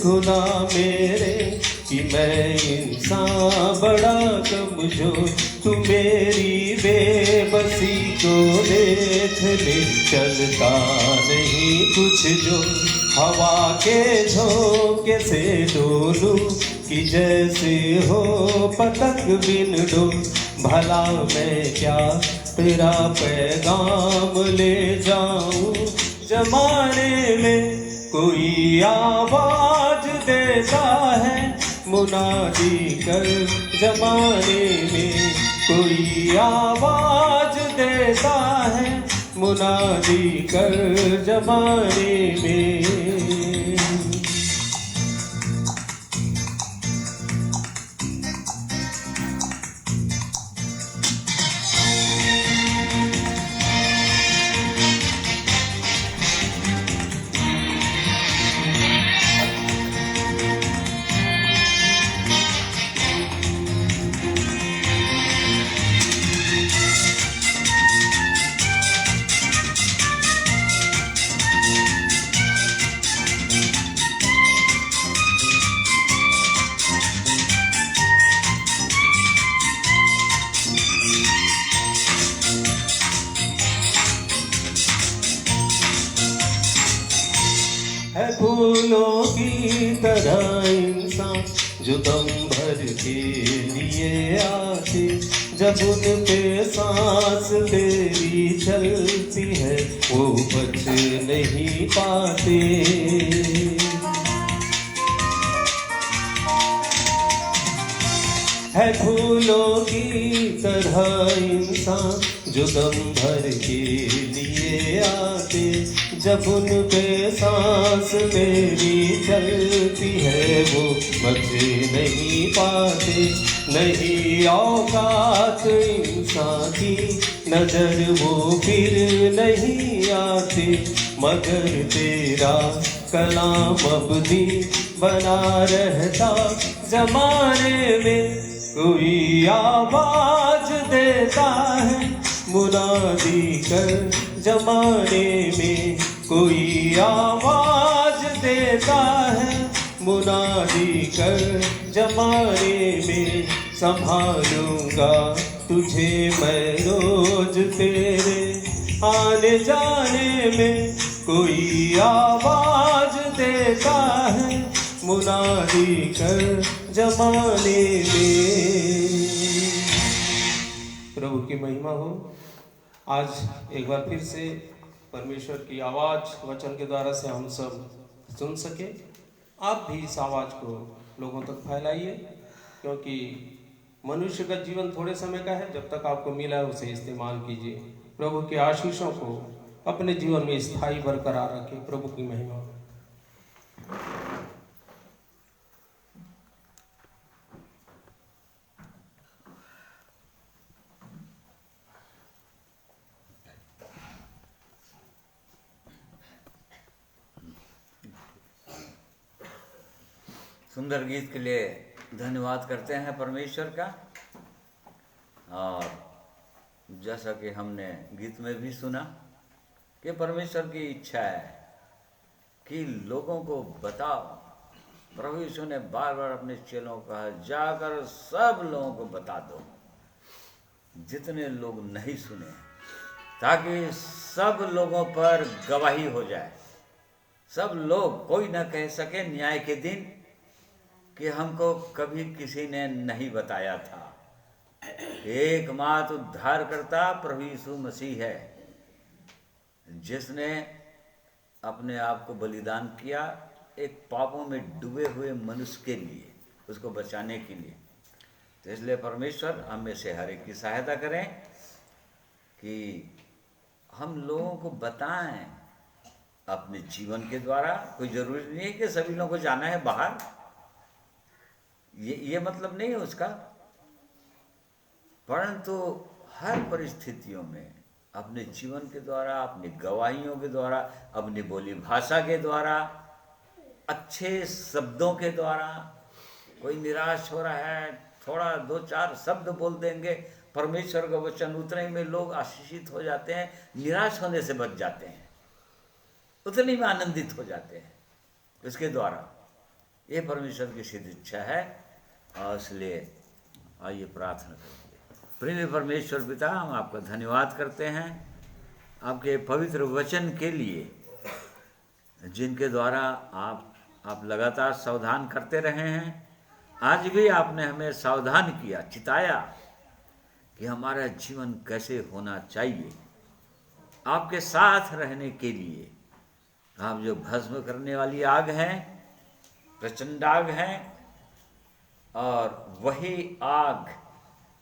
खुदा मेरे कि मैं इंसान बड़ा कमजोर, तू मेरी बेबसी को देख ले, चलता नहीं कुछ जो। हवा के झोंके से डोलूं कि जैसे हो पतंग बिन डोर, भला मैं क्या तेरा पैगाम ले जाऊं जमाने में। कोई आवाज देता है मुनादी कर जमाने में, कोई आवाज देता है मुनादी कर जमाने में। है फूलों की तरह इंसान जो दम भर के लिए आते, जब उन पे सांस तेरी चलती है वो बच नहीं पाते। है फूलों की तरह इंसान जो दम भर के लिए आते, जब उन पे सांस मेरी चलती है वो बच नहीं पाते। नहीं औकात इंसान की नजर वो फिर नहीं आते, मगर तेरा कलाम अबदी बना रहता जमाने में। कोई आवाज देता है मुनादी कर जमाने में, कोई आवाज देता है मुनादी कर जमाने में। संभालूंगा तुझे मैं रोज तेरे आने जाने में, कोई आवाज देता है मुनादी कर जमाने में। प्रभु की महिमा हो। आज एक बार फिर से परमेश्वर की आवाज़ वचन के द्वारा से हम सब सुन सके। आप भी इस आवाज़ को लोगों तक फैलाइए, क्योंकि मनुष्य का जीवन थोड़े समय का है। जब तक आपको मिला है उसे इस्तेमाल कीजिए। प्रभु के आशीषों को अपने जीवन में स्थायी बरकरार रखें। प्रभु की महिमा हो। सुंदर गीत के लिए धन्यवाद करते हैं परमेश्वर का। और जैसा कि हमने गीत में भी सुना कि परमेश्वर की इच्छा है कि लोगों को बताओ। प्रभु यीशु ने बार बार अपने चेलों को कहा, जाकर सब लोगों को बता दो जितने लोग नहीं सुने, ताकि सब लोगों पर गवाही हो जाए। सब लोग, कोई ना कह सके न्याय के दिन कि हमको कभी किसी ने नहीं बताया था। एकमात्र उद्धारकर्ता प्रभु यीशु मसीह है, जिसने अपने आप को बलिदान किया एक पापों में डूबे हुए मनुष्य के लिए, उसको बचाने के लिए। तो इसलिए परमेश्वर हम में से हर एक की सहायता करें कि हम लोगों को बताएं अपने जीवन के द्वारा। कोई ज़रूरी नहीं है कि सभी लोगों को जाना है बाहर, ये मतलब नहीं है उसका, परंतु हर परिस्थितियों में अपने जीवन के द्वारा, अपनी गवाहियों के द्वारा, अपनी बोली भाषा के द्वारा, अच्छे शब्दों के द्वारा। कोई निराश हो रहा है, थोड़ा दो चार शब्द बोल देंगे, परमेश्वर का वचन उतने ही में लोग आशीषित हो जाते हैं, निराश होने से बच जाते हैं, उतनी में आनंदित हो जाते हैं इसके द्वारा। ये परमेश्वर की सिद्ध इच्छा है। और इसलिए आइए प्रार्थना करेंगे। प्रिय परमेश्वर पिता, हम आपका धन्यवाद करते हैं आपके पवित्र वचन के लिए, जिनके द्वारा आप लगातार सावधान करते रहे हैं। आज भी आपने हमें सावधान किया, चिताया कि हमारा जीवन कैसे होना चाहिए आपके साथ रहने के लिए। आप जो भस्म करने वाली आग हैं, प्रचंड आग हैं, और वही आग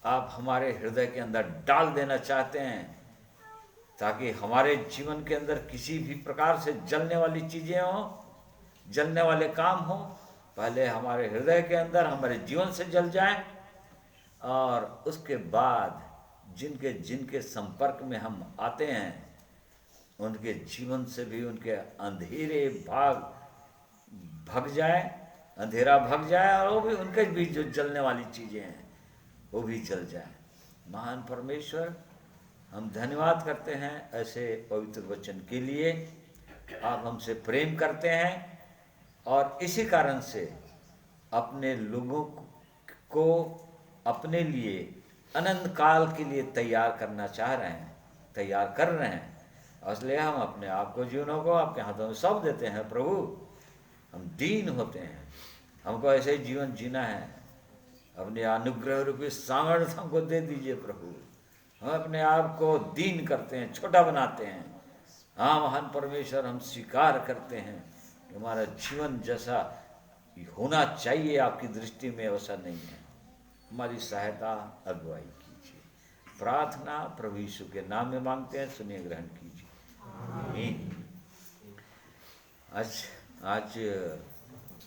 आप हमारे हृदय के अंदर डाल देना चाहते हैं, ताकि हमारे जीवन के अंदर किसी भी प्रकार से जलने वाली चीज़ें हों, जलने वाले काम हों, पहले हमारे हृदय के अंदर हमारे जीवन से जल जाए, और उसके बाद जिनके जिनके संपर्क में हम आते हैं उनके जीवन से भी उनके अंधेरे भग जाए, अंधेरा भग जाए, और वो भी उनके भी जो जलने वाली चीज़ें हैं वो भी जल जाए। महान परमेश्वर, हम धन्यवाद करते हैं ऐसे पवित्र वचन के लिए। आप हमसे प्रेम करते हैं और इसी कारण से अपने लोगों को अपने लिए अनंत काल के लिए तैयार करना चाह रहे हैं, तैयार कर रहे हैं। इसलिए हम अपने आप को, जीवनों को आपके हाथों में सौंप देते हैं। प्रभु, हम दीन होते हैं, हमको ऐसे ही जीवन जीना है। अपने अनुग्रह रूपी सामर्थ्य हमको दे दीजिए प्रभु। हम अपने आप को दीन करते हैं, छोटा बनाते हैं। हाँ महान परमेश्वर, हम स्वीकार करते हैं कि हमारा जीवन जैसा होना चाहिए आपकी दृष्टि में वैसा नहीं है। हमारी सहायता, अगुवाई कीजिए। प्रार्थना प्रभु यीशु के नाम में मांगते हैं, सुनिए, ग्रहण कीजिए। आमीन। आज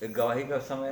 एक गवाही का समय